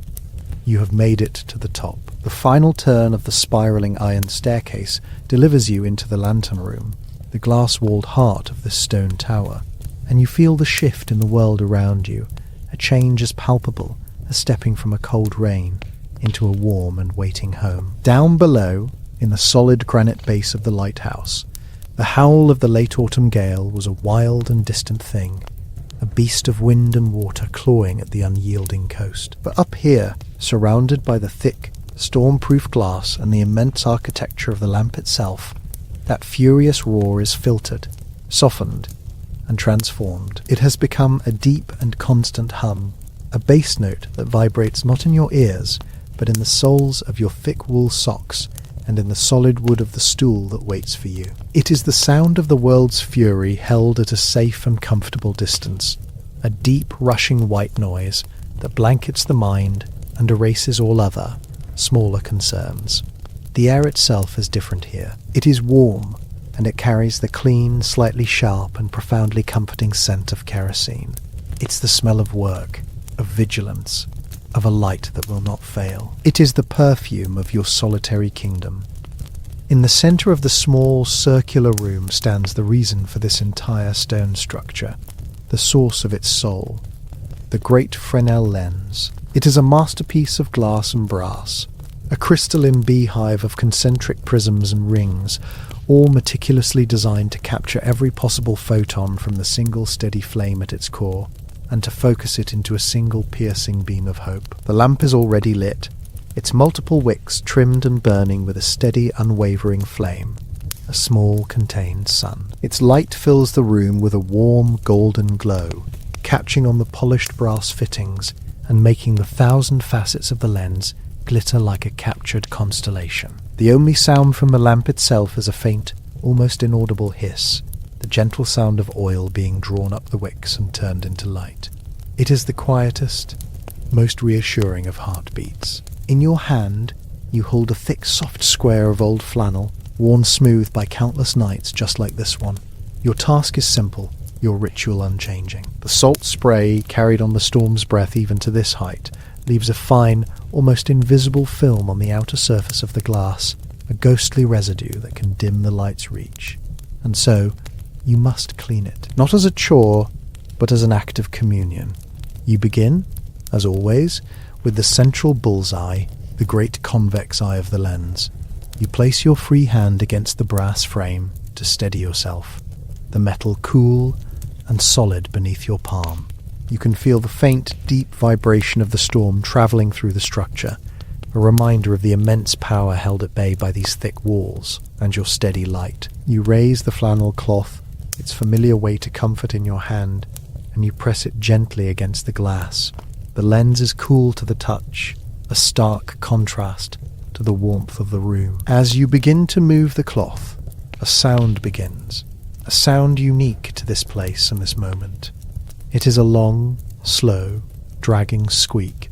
You have made it to the top. The final turn of the spiralling iron staircase delivers you into the lantern room, the glass-walled heart of this stone tower, and you feel the shift in the world around you, a change as palpable as stepping from a cold rain into a warm and waiting home. Down below, in the solid granite base of the lighthouse, the howl of the late autumn gale was a wild and distant thing, a beast of wind and water clawing at the unyielding coast. But up here, surrounded by the thick, storm-proof glass and the immense architecture of the lamp itself, that furious roar is filtered, softened, and transformed. It has become a deep and constant hum, a bass note that vibrates not in your ears, but in the soles of your thick wool socks and in the solid wood of the stool that waits for you. It is the sound of the world's fury held at a safe and comfortable distance, a deep, rushing white noise that blankets the mind and erases all other, smaller concerns. The air itself is different here. It is warm, and it carries the clean, slightly sharp and profoundly comforting scent of kerosene. It's the smell of work, of vigilance, of a light that will not fail. It is the perfume of your solitary kingdom. In the centre of the small, circular room stands the reason for this entire stone structure, the source of its soul, the great Fresnel lens. It is a masterpiece of glass and brass, a crystalline beehive of concentric prisms and rings, all meticulously designed to capture every possible photon from the single steady flame at its core, and to focus it into a single piercing beam of hope. The lamp is already lit, its multiple wicks trimmed and burning with a steady, unwavering flame, a small, contained sun. Its light fills the room with a warm, golden glow, catching on the polished brass fittings and making the 1,000 facets of the lens glitter like a captured constellation. The only sound from the lamp itself is a faint, almost inaudible hiss, the gentle sound of oil being drawn up the wicks and turned into light. It is the quietest, most reassuring of heartbeats. In your hand, you hold a thick, soft square of old flannel, worn smooth by countless nights just like this one. Your task is simple, your ritual unchanging. The salt spray, carried on the storm's breath even to this height, leaves a fine, almost invisible film on the outer surface of the glass, a ghostly residue that can dim the light's reach. And so, you must clean it, not as a chore, but as an act of communion. You begin, as always, with the central bullseye, the great convex eye of the lens. You place your free hand against the brass frame to steady yourself, the metal cool and solid beneath your palm. You can feel the faint, deep vibration of the storm travelling through the structure, a reminder of the immense power held at bay by these thick walls and your steady light. You raise the flannel cloth, its familiar weight a comfort in your hand, and you press it gently against the glass. The lens is cool to the touch, a stark contrast to the warmth of the room. As you begin to move the cloth, a sound begins, a sound unique to this place and this moment. It is a long, slow, dragging squeak,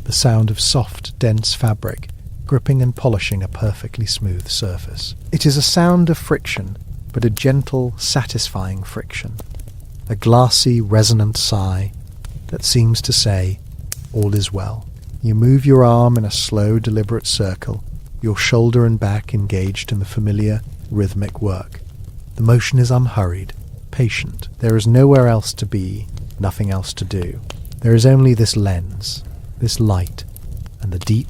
the sound of soft, dense fabric gripping and polishing a perfectly smooth surface. It is a sound of friction, but a gentle, satisfying friction, a glassy, resonant sigh that seems to say, all is well. You move your arm in a slow, deliberate circle, your shoulder and back engaged in the familiar, rhythmic work. The motion is unhurried, patient. There is nowhere else to be, nothing else to do. There is only this lens, this light, and the deep,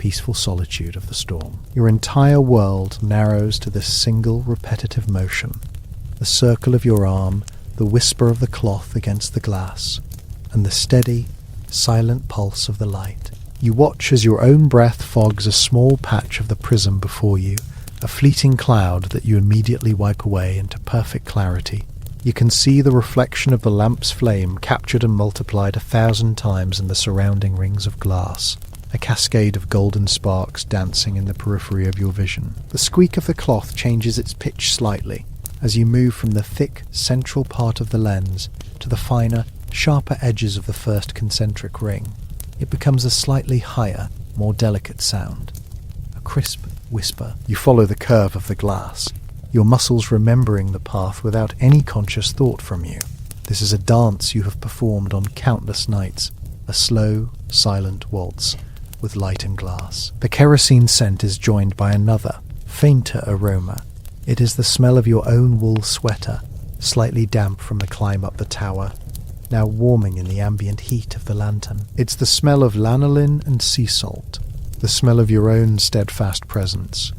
peaceful solitude of the storm. Your entire world narrows to this single repetitive motion, the circle of your arm, the whisper of the cloth against the glass, and the steady, silent pulse of the light. You watch as your own breath fogs a small patch of the prism before you, a fleeting cloud that you immediately wipe away into perfect clarity. You can see the reflection of the lamp's flame captured and multiplied 1,000 times in the surrounding rings of glass, a cascade of golden sparks dancing in the periphery of your vision. The squeak of the cloth changes its pitch slightly as you move from the thick, central part of the lens to the finer, sharper edges of the first concentric ring. It becomes a slightly higher, more delicate sound, a crisp whisper. You follow the curve of the glass, your muscles remembering the path without any conscious thought from you. This is a dance you have performed on countless nights, a slow, silent waltz with light and glass. The kerosene scent is joined by another, fainter aroma. It is the smell of your own wool sweater, slightly damp from the climb up the tower, now warming in the ambient heat of the lantern. It's the smell of lanolin and sea salt, the smell of your own steadfast presence.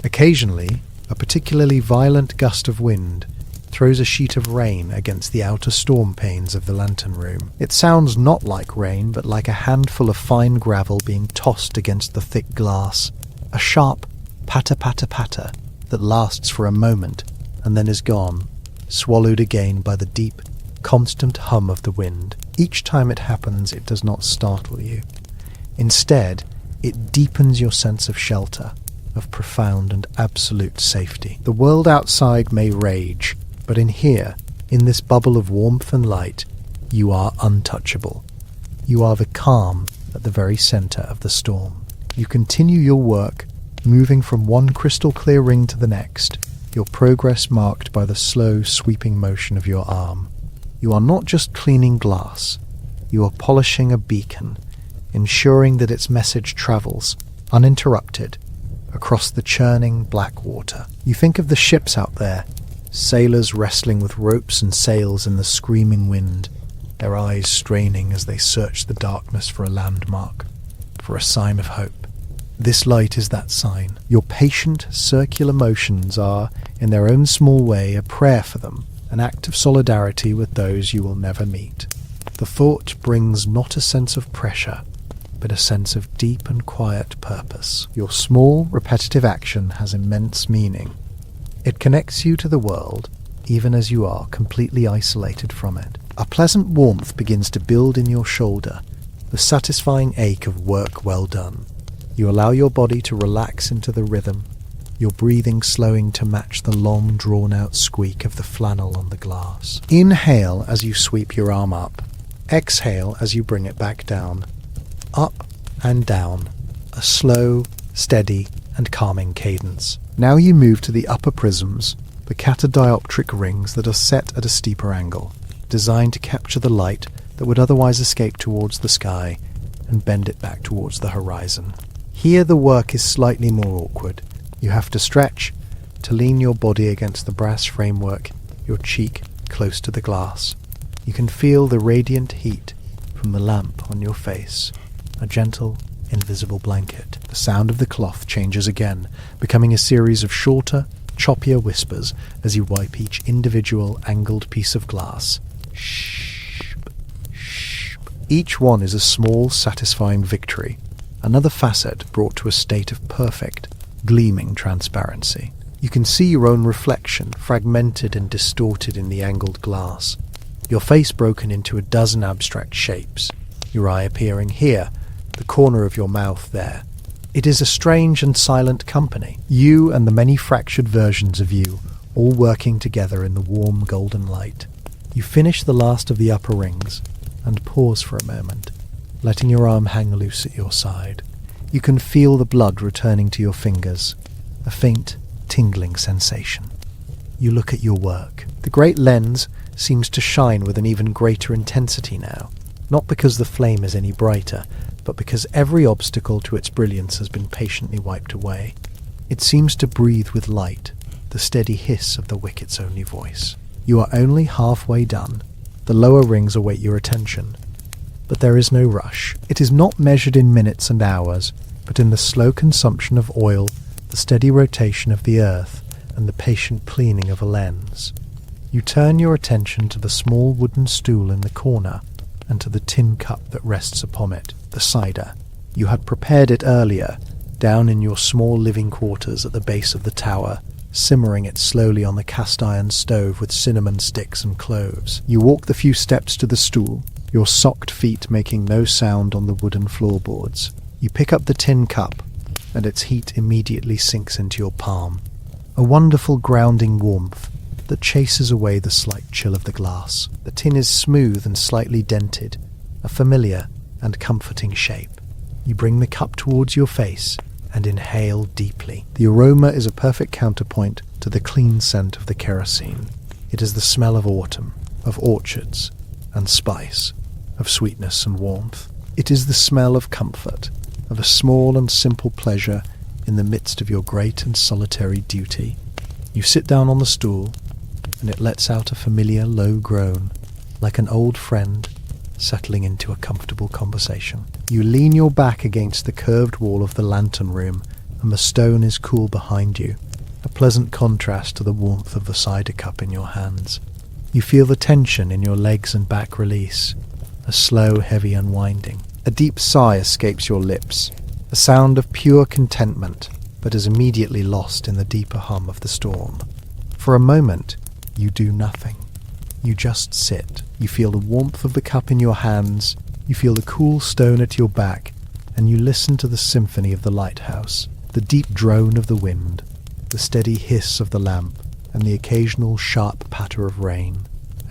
Occasionally, a particularly violent gust of wind throws a sheet of rain against the outer storm panes of the lantern room. It sounds not like rain, but like a handful of fine gravel being tossed against the thick glass, a sharp patter-patter-patter that lasts for a moment and then is gone, swallowed again by the deep, constant hum of the wind. Each time it happens, it does not startle you. Instead, it deepens your sense of shelter, of profound and absolute safety. The world outside may rage, but in here, in this bubble of warmth and light, you are untouchable. You are the calm at the very center of the storm. You continue your work, moving from one crystal clear ring to the next, your progress marked by the slow, sweeping motion of your arm. You are not just cleaning glass, you are polishing a beacon, ensuring that its message travels, uninterrupted, across the churning black water. You think of the ships out there, sailors wrestling with ropes and sails in the screaming wind, their eyes straining as they search the darkness for a landmark, for a sign of hope. This light is that sign. Your patient, circular motions are, in their own small way, a prayer for them, an act of solidarity with those you will never meet. The thought brings not a sense of pressure, but a sense of deep and quiet purpose. Your small, repetitive action has immense meaning. It connects you to the world, even as you are completely isolated from it. A pleasant warmth begins to build in your shoulder, the satisfying ache of work well done. You allow your body to relax into the rhythm, your breathing slowing to match the long, drawn-out squeak of the flannel on the glass. Inhale as you sweep your arm up. Exhale as you bring it back down. Up and down, a slow, steady, and calming cadence. Now you move to the upper prisms, the catadioptric rings that are set at a steeper angle, designed to capture the light that would otherwise escape towards the sky and bend it back towards the horizon. Here the work is slightly more awkward. You have to stretch, to lean your body against the brass framework, your cheek close to the glass. You can feel the radiant heat from the lamp on your face, a gentle, invisible blanket. The sound of the cloth changes again, becoming a series of shorter, choppier whispers as you wipe each individual angled piece of glass. Shh, shh. Each one is a small, satisfying victory, another facet brought to a state of perfect, gleaming transparency. You can see your own reflection, fragmented and distorted in the angled glass, your face broken into a dozen abstract shapes, your eye appearing here, the corner of your mouth there. It is a strange and silent company, you and the many fractured versions of you, all working together in the warm golden light. You finish the last of the upper rings, and pause for a moment, letting your arm hang loose at your side. You can feel the blood returning to your fingers, a faint, tingling sensation. You look at your work. The great lens seems to shine with an even greater intensity now, not because the flame is any brighter, but because every obstacle to its brilliance has been patiently wiped away. It seems to breathe with light, the steady hiss of the wicket's only voice. You are only halfway done. The lower rings await your attention. But there is no rush. It is not measured in minutes and hours, but in the slow consumption of oil, the steady rotation of the earth, and the patient cleaning of a lens. You turn your attention to the small wooden stool in the corner and to the tin cup that rests upon it, the cider. You had prepared it earlier, down in your small living quarters at the base of the tower, simmering it slowly on the cast-iron stove with cinnamon sticks and cloves. You walk the few steps to the stool, your socked feet making no sound on the wooden floorboards. You pick up the tin cup, and its heat immediately sinks into your palm. A wonderful grounding warmth that chases away the slight chill of the glass. The tin is smooth and slightly dented, a familiar and comforting shape. You bring the cup towards your face and inhale deeply. The aroma is a perfect counterpoint to the clean scent of the kerosene. It is the smell of autumn, of orchards and spice, of sweetness and warmth. It is the smell of comfort, of a small and simple pleasure in the midst of your great and solitary duty. You sit down on the stool, and it lets out a familiar low groan, like an old friend settling into a comfortable conversation. You lean your back against the curved wall of the lantern room, and the stone is cool behind you, a pleasant contrast to the warmth of the cider cup in your hands. You feel the tension in your legs and back release, a slow, heavy unwinding. A deep sigh escapes your lips, a sound of pure contentment, but is immediately lost in the deeper hum of the storm. For a moment, you do nothing. You just sit. You feel the warmth of the cup in your hands, you feel the cool stone at your back, and you listen to the symphony of the lighthouse, the deep drone of the wind, the steady hiss of the lamp, and the occasional sharp patter of rain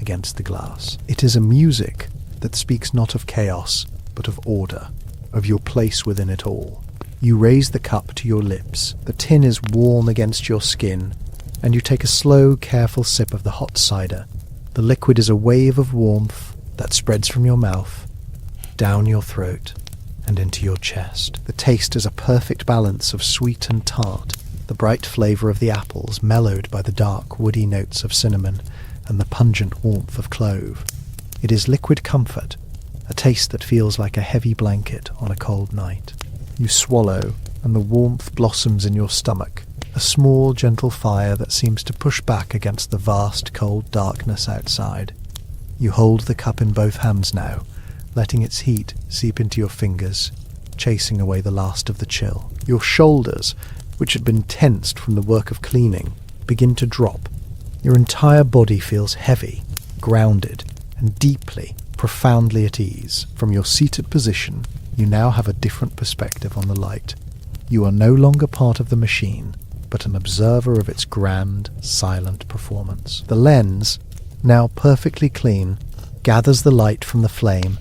against the glass. It is a music that speaks not of chaos, but of order, of your place within it all. You raise the cup to your lips. The tin is warm against your skin, and you take a slow, careful sip of the hot cider. The liquid is a wave of warmth that spreads from your mouth, down your throat, and into your chest. The taste is a perfect balance of sweet and tart, the bright flavour of the apples mellowed by the dark, woody notes of cinnamon and the pungent warmth of clove. It is liquid comfort, a taste that feels like a heavy blanket on a cold night. You swallow, and the warmth blossoms in your stomach, a small, gentle fire that seems to push back against the vast, cold darkness outside. You hold the cup in both hands now, letting its heat seep into your fingers, chasing away the last of the chill. Your shoulders, which had been tensed from the work of cleaning, begin to drop. Your entire body feels heavy, grounded, and deeply, profoundly at ease. From your seated position, you now have a different perspective on the light. You are no longer part of the machine, but an observer of its grand, silent performance. The lens, now perfectly clean, gathers the light from the flame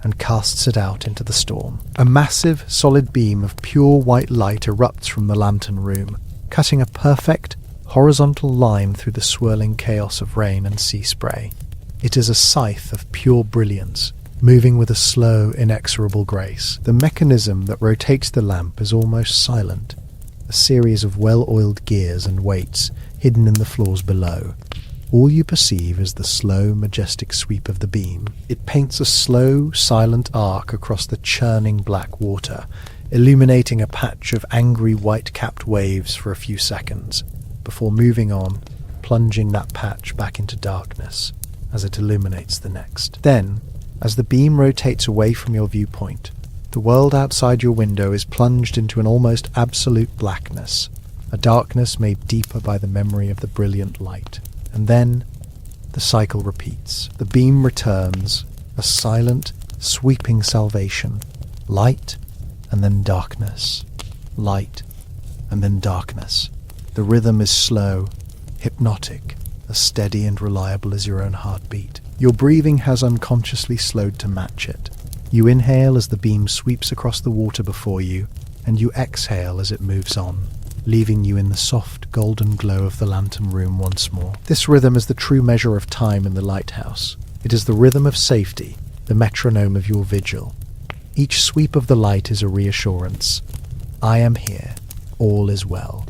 and casts it out into the storm. A massive, solid beam of pure white light erupts from the lantern room, cutting a perfect, horizontal line through the swirling chaos of rain and sea spray. It is a scythe of pure brilliance, moving with a slow, inexorable grace. The mechanism that rotates the lamp is almost silent, a series of well-oiled gears and weights hidden in the floors below. All you perceive is the slow, majestic sweep of the beam. It paints a slow, silent arc across the churning black water, illuminating a patch of angry white-capped waves for a few seconds, before moving on, plunging that patch back into darkness as it illuminates the next. Then, as the beam rotates away from your viewpoint, the world outside your window is plunged into an almost absolute blackness, a darkness made deeper by the memory of the brilliant light. And then, the cycle repeats. The beam returns, a silent, sweeping salvation. Light, and then darkness. Light, and then darkness. The rhythm is slow, hypnotic, as steady and reliable as your own heartbeat. Your breathing has unconsciously slowed to match it. You inhale as the beam sweeps across the water before you, and you exhale as it moves on, leaving you in the soft, golden glow of the lantern room once more. This rhythm is the true measure of time in the lighthouse. It is the rhythm of safety, the metronome of your vigil. Each sweep of the light is a reassurance. I am here. All is well.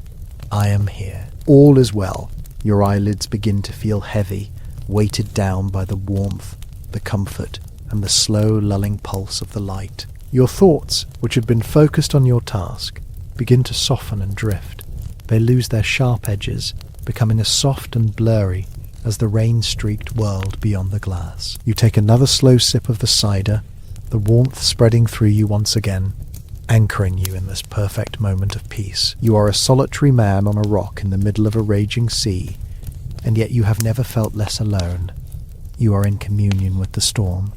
I am here. All is well. Your eyelids begin to feel heavy, weighted down by the warmth, the comfort, and the slow lulling pulse of the light. Your thoughts, which had been focused on your task, begin to soften and drift. They lose their sharp edges, becoming as soft and blurry as the rain-streaked world beyond the glass. You take another slow sip of the cider, the warmth spreading through you once again, anchoring you in this perfect moment of peace. You are a solitary man on a rock in the middle of a raging sea, and yet you have never felt less alone. You are in communion with the storm,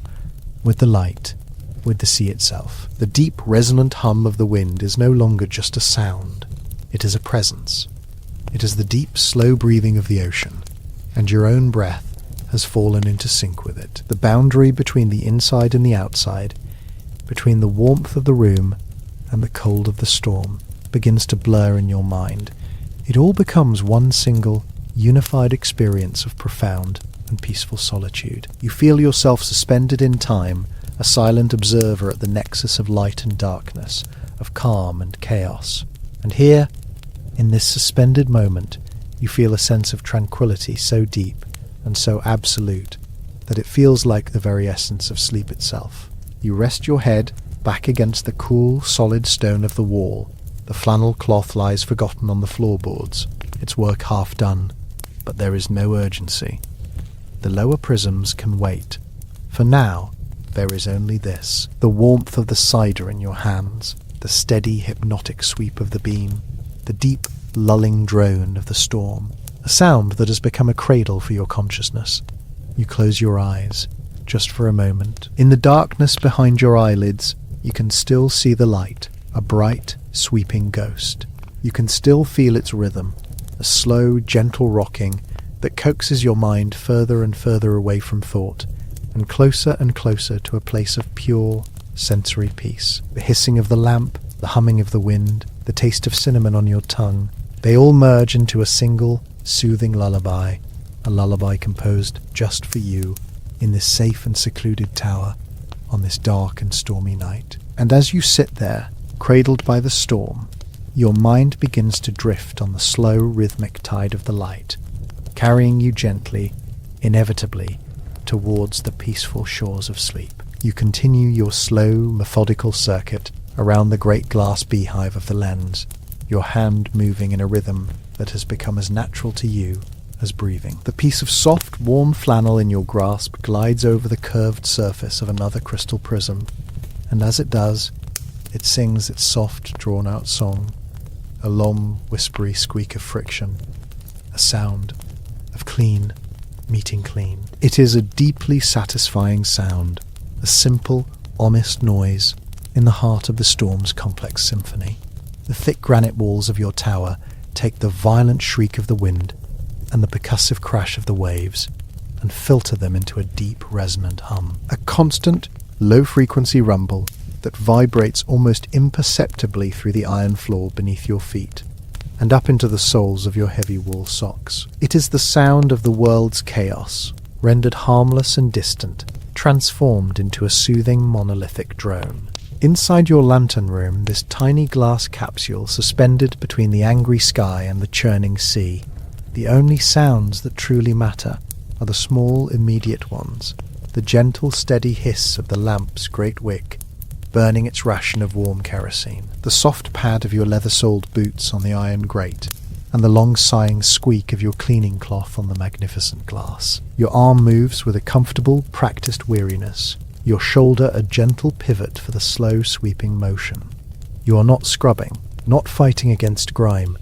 with the light, with the sea itself. The deep, resonant hum of the wind is no longer just a sound. It is a presence. It is the deep, slow breathing of the ocean, and your own breath has fallen into sync with it. The boundary between the inside and the outside, between the warmth of the room and the cold of the storm, begins to blur in your mind. It all becomes one single, unified experience of profound and peaceful solitude. You feel yourself suspended in time, a silent observer at the nexus of light and darkness, of calm and chaos. And here, in this suspended moment, you feel a sense of tranquility so deep and so absolute that it feels like the very essence of sleep itself. You rest your head back against the cool, solid stone of the wall. The flannel cloth lies forgotten on the floorboards, its work half done, but there is no urgency. The lower prisms can wait. For now, there is only this: the warmth of the cider in your hands, the steady, hypnotic sweep of the beam, the deep, lulling drone of the storm, a sound that has become a cradle for your consciousness. You close your eyes, just for a moment. In the darkness behind your eyelids, you can still see the light, a bright, sweeping ghost. You can still feel its rhythm, a slow, gentle rocking that coaxes your mind further and further away from thought, and closer to a place of pure, sensory peace. The hissing of the lamp, the humming of the wind, the taste of cinnamon on your tongue, they all merge into a single, soothing lullaby, a lullaby composed just for you in this safe and secluded tower on this dark and stormy night. And as you sit there, cradled by the storm, your mind begins to drift on the slow, rhythmic tide of the light, carrying you gently, inevitably, towards the peaceful shores of sleep. You continue your slow, methodical circuit around the great glass beehive of the lens, your hand moving in a rhythm that has become as natural to you as breathing. The piece of soft, warm flannel in your grasp glides over the curved surface of another crystal prism, and as it does, it sings its soft, drawn-out song, a long, whispery squeak of friction, a sound of clean meeting clean. It is a deeply satisfying sound, a simple, honest noise in the heart of the storm's complex symphony. The thick granite walls of your tower take the violent shriek of the wind and the percussive crash of the waves and filter them into a deep, resonant hum, a constant, low-frequency rumble that vibrates almost imperceptibly through the iron floor beneath your feet and up into the soles of your heavy wool socks. It is the sound of the world's chaos, rendered harmless and distant, transformed into a soothing monolithic drone. Inside your lantern room, this tiny glass capsule suspended between the angry sky and the churning sea, the only sounds that truly matter are the small, immediate ones, the gentle, steady hiss of the lamp's great wick, burning its ration of warm kerosene, the soft pad of your leather-soled boots on the iron grate, and the long sighing squeak of your cleaning cloth on the magnificent glass. Your arm moves with a comfortable, practiced weariness, your shoulder a gentle pivot for the slow, sweeping motion. You are not scrubbing, not fighting against grime,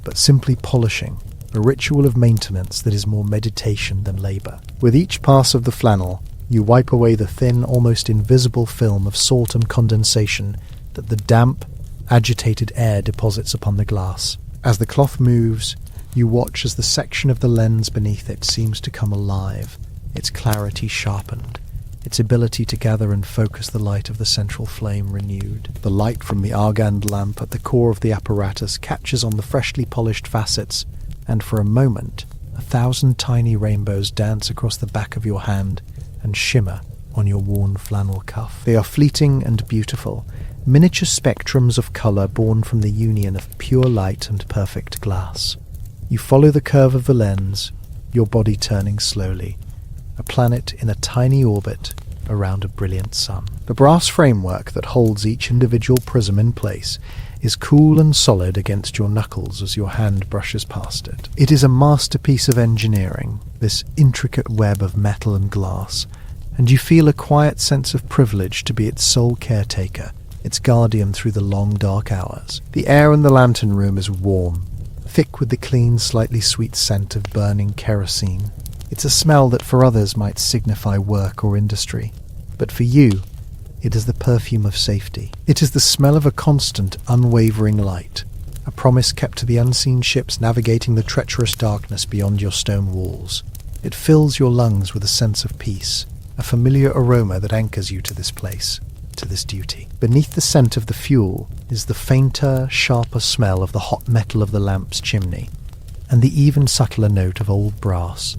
but simply polishing, a ritual of maintenance that is more meditation than labour. With each pass of the flannel, you wipe away the thin, almost invisible film of salt and condensation that the damp, agitated air deposits upon the glass. As the cloth moves, you watch as the section of the lens beneath it seems to come alive, its clarity sharpened, its ability to gather and focus the light of the central flame renewed. The light from the argand lamp at the core of the apparatus catches on the freshly polished facets, and for a moment, 1,000 tiny rainbows dance across the back of your hand and shimmer on your worn flannel cuff. They are fleeting and beautiful, miniature spectrums of colour born from the union of pure light and perfect glass. You follow the curve of the lens, your body turning slowly, a planet in a tiny orbit, around a brilliant sun. The brass framework that holds each individual prism in place is cool and solid against your knuckles as your hand brushes past it. It is a masterpiece of engineering, this intricate web of metal and glass, and you feel a quiet sense of privilege to be its sole caretaker, its guardian through the long dark hours. The air in the lantern room is warm, thick with the clean, slightly sweet scent of burning kerosene. It's a smell that for others might signify work or industry, but for you, it is the perfume of safety. It is the smell of a constant, unwavering light, a promise kept to the unseen ships navigating the treacherous darkness beyond your stone walls. It fills your lungs with a sense of peace, a familiar aroma that anchors you to this place, to this duty. Beneath the scent of the fuel is the fainter, sharper smell of the hot metal of the lamp's chimney, and the even subtler note of old brass,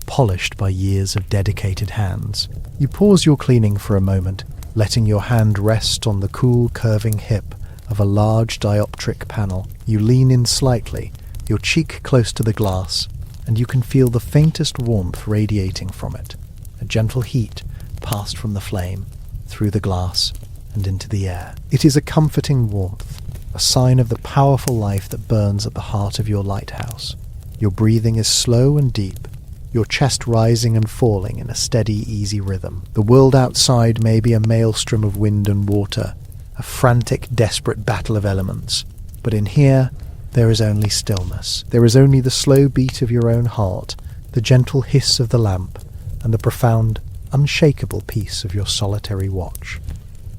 polished by years of dedicated hands. You pause your cleaning for a moment, letting your hand rest on the cool, curving hip of a large dioptric panel. You lean in slightly, your cheek close to the glass, and you can feel the faintest warmth radiating from it, a gentle heat passed from the flame, through the glass, and into the air. It is a comforting warmth, a sign of the powerful life that burns at the heart of your lighthouse. Your breathing is slow and deep, your chest rising and falling in a steady, easy rhythm. The world outside may be a maelstrom of wind and water, a frantic, desperate battle of elements, but in here there is only stillness. There is only the slow beat of your own heart, the gentle hiss of the lamp, and the profound, unshakable peace of your solitary watch.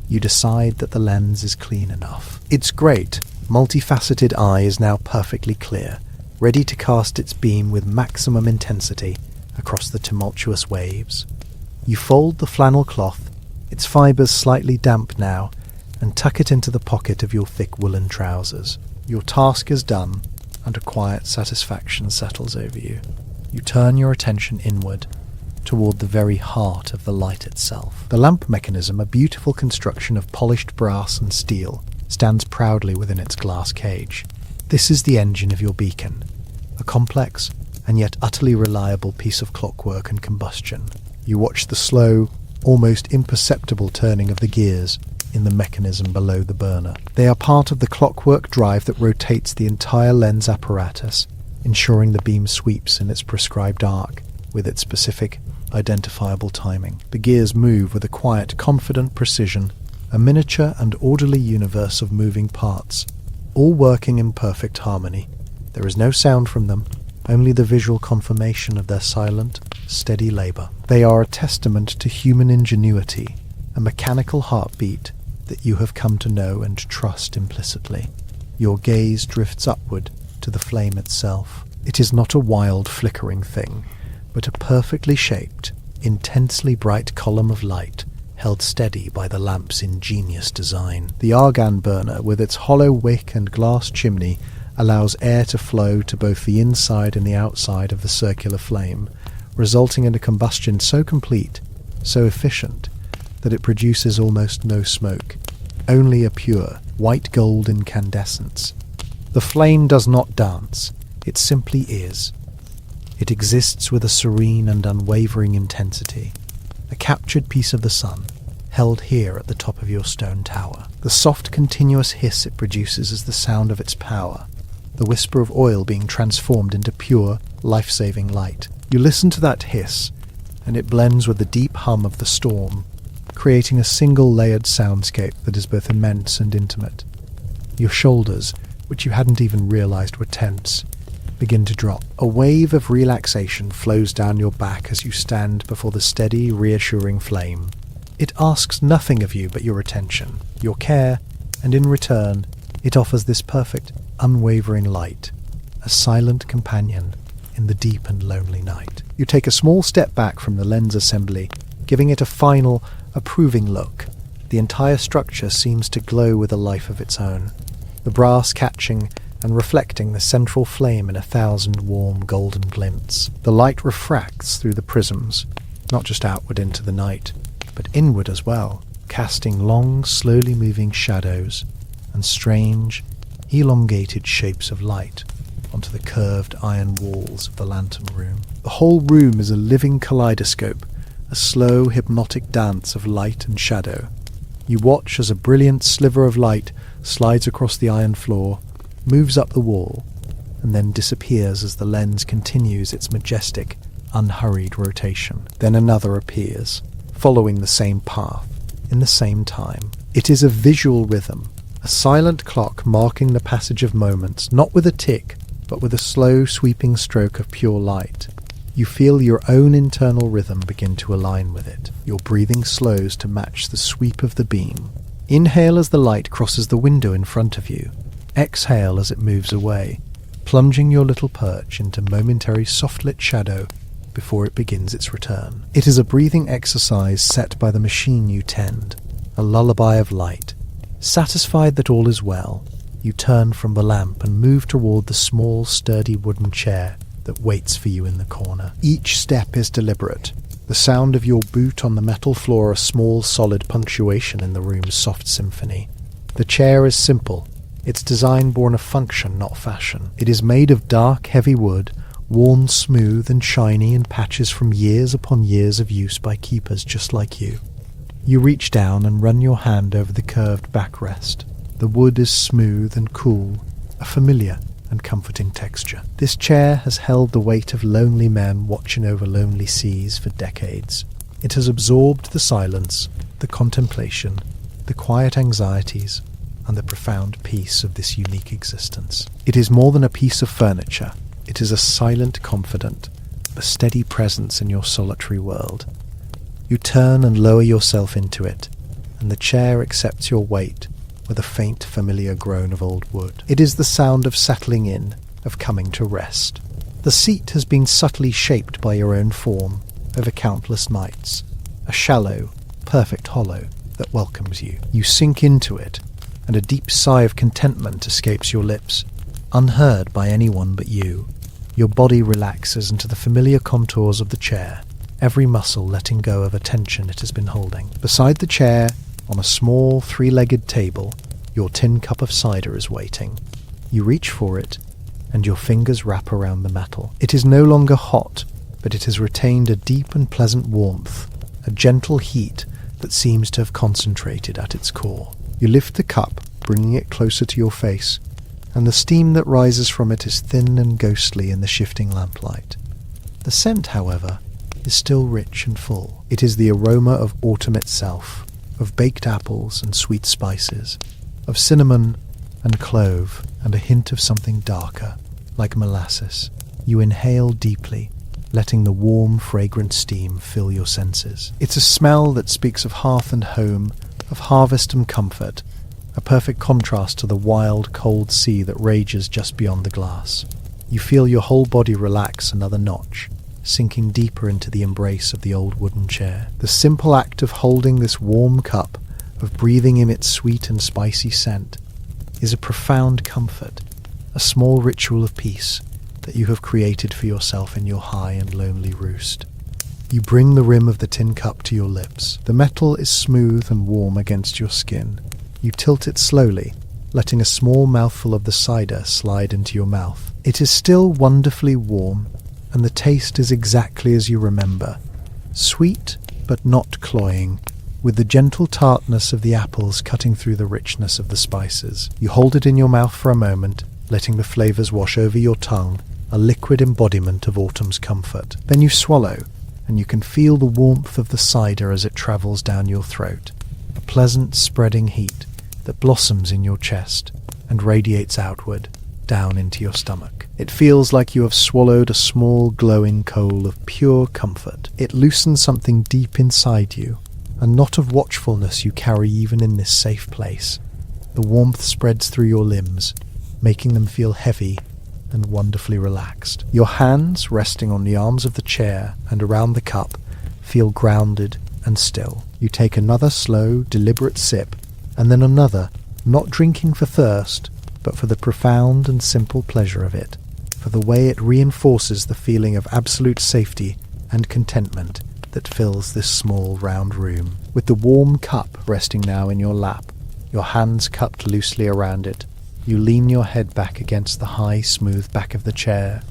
You decide that the lens is clean enough. Its great, multifaceted eye is now perfectly clear, ready to cast its beam with maximum intensity across the tumultuous waves. You fold the flannel cloth, its fibres slightly damp now, and tuck it into the pocket of your thick woolen trousers. Your task is done, and a quiet satisfaction settles over you. You turn your attention inward, toward the very heart of the light itself. The lamp mechanism, a beautiful construction of polished brass and steel, stands proudly within its glass cage. This is the engine of your beacon, a complex and yet utterly reliable piece of clockwork and combustion. You watch the slow, almost imperceptible turning of the gears in the mechanism below the burner. They are part of the clockwork drive that rotates the entire lens apparatus, ensuring the beam sweeps in its prescribed arc with its specific, identifiable timing. The gears move with a quiet, confident precision, a miniature and orderly universe of moving parts, all working in perfect harmony. There is no sound from them, only the visual confirmation of their silent, steady labour. They are a testament to human ingenuity, a mechanical heartbeat that you have come to know and trust implicitly. Your gaze drifts upward to the flame itself. It is not a wild, flickering thing, but a perfectly shaped, intensely bright column of light held steady by the lamp's ingenious design. The argan burner, with its hollow wick and glass chimney, allows air to flow to both the inside and the outside of the circular flame, resulting in a combustion so complete, so efficient, that it produces almost no smoke, only a pure, white gold incandescence. The flame does not dance, it simply is. It exists with a serene and unwavering intensity, a captured piece of the sun, held here at the top of your stone tower. The soft, continuous hiss it produces is the sound of its power, the whisper of oil being transformed into pure, life-saving light. You listen to that hiss, and it blends with the deep hum of the storm, creating a single-layered soundscape that is both immense and intimate. Your shoulders, which you hadn't even realized were tense, begin to drop. A wave of relaxation flows down your back as you stand before the steady, reassuring flame. It asks nothing of you but your attention, your care, and in return, it offers this perfect, unwavering light, a silent companion in the deep and lonely night. You take a small step back from the lens assembly, giving it a final, approving look. The entire structure seems to glow with a life of its own, the brass catching and reflecting the central flame in 1,000 warm golden glints. The light refracts through the prisms, not just outward into the night, but inward as well, casting long, slowly moving shadows and strange, elongated shapes of light onto the curved iron walls of the lantern room. The whole room is a living kaleidoscope a slow, hypnotic dance of light and shadow. You watch as a brilliant sliver of light slides across the iron floor, moves up the wall, and then disappears as the lens continues its majestic, unhurried rotation. Then another appears, following the same path, in the same time. It is a visual rhythm, a silent clock marking the passage of moments, not with a tick, but with a slow, sweeping stroke of pure light. You feel your own internal rhythm begin to align with it. Your breathing slows to match the sweep of the beam. Inhale as the light crosses the window in front of you. Exhale as it moves away, plunging your little perch into momentary soft-lit shadow before it begins its return. It is a breathing exercise set by the machine you tend, a lullaby of light. Satisfied that all is well, you turn from the lamp and move toward the small, sturdy wooden chair that waits for you in the corner. Each step is deliberate, the sound of your boot on the metal floor a small, solid punctuation in the room's soft symphony. The chair is simple, its design born of function, not fashion. It is made of dark, heavy wood, worn smooth and shiny in patches from years upon years of use by keepers just like you. You reach down and run your hand over the curved backrest. The wood is smooth and cool, a familiar and comforting texture. This chair has held the weight of lonely men watching over lonely seas for decades. It has absorbed the silence, the contemplation, the quiet anxieties, and the profound peace of this unique existence. It is more than a piece of furniture. It is a silent confidant, a steady presence in your solitary world. You turn and lower yourself into it, and the chair accepts your weight with a faint, familiar groan of old wood. It is the sound of settling in, of coming to rest. The seat has been subtly shaped by your own form over countless nights, a shallow, perfect hollow that welcomes you. You sink into it, and a deep sigh of contentment escapes your lips, unheard by anyone but you. Your body relaxes into the familiar contours of the chair, every muscle letting go of a tension it has been holding. Beside the chair, on a small, three-legged table, your tin cup of cider is waiting. You reach for it, and your fingers wrap around the metal. It is no longer hot, but it has retained a deep and pleasant warmth, a gentle heat that seems to have concentrated at its core. You lift the cup, bringing it closer to your face, and the steam that rises from it is thin and ghostly in the shifting lamplight. The scent, however, is still rich and full. It is the aroma of autumn itself, of baked apples and sweet spices, of cinnamon and clove, and a hint of something darker, like molasses. You inhale deeply, letting the warm, fragrant steam fill your senses. It's a smell that speaks of hearth and home, of harvest and comfort, a perfect contrast to the wild, cold sea that rages just beyond the glass. You feel your whole body relax another notch, sinking deeper into the embrace of the old wooden chair. The simple act of holding this warm cup, of breathing in its sweet and spicy scent, is a profound comfort, a small ritual of peace that you have created for yourself in your high and lonely roost. You bring the rim of the tin cup to your lips. The metal is smooth and warm against your skin. You tilt it slowly, letting a small mouthful of the cider slide into your mouth. It is still wonderfully warm, and the taste is exactly as you remember. Sweet, but not cloying, with the gentle tartness of the apples cutting through the richness of the spices. You hold it in your mouth for a moment, letting the flavours wash over your tongue, a liquid embodiment of autumn's comfort. Then you swallow, and you can feel the warmth of the cider as it travels down your throat, a pleasant spreading heat that blossoms in your chest and radiates outward, down into your stomach. It feels like you have swallowed a small glowing coal of pure comfort. It loosens something deep inside you, a knot of watchfulness you carry even in this safe place. The warmth spreads through your limbs, making them feel heavy and wonderfully relaxed. Your hands, resting on the arms of the chair and around the cup, feel grounded and still. You take another slow, deliberate sip, and then another, not drinking for thirst, but for the profound and simple pleasure of it, for the way it reinforces the feeling of absolute safety and contentment that fills this small round room. With the warm cup resting now in your lap, your hands cupped loosely around it, you lean your head back against the high, smooth back of the chair.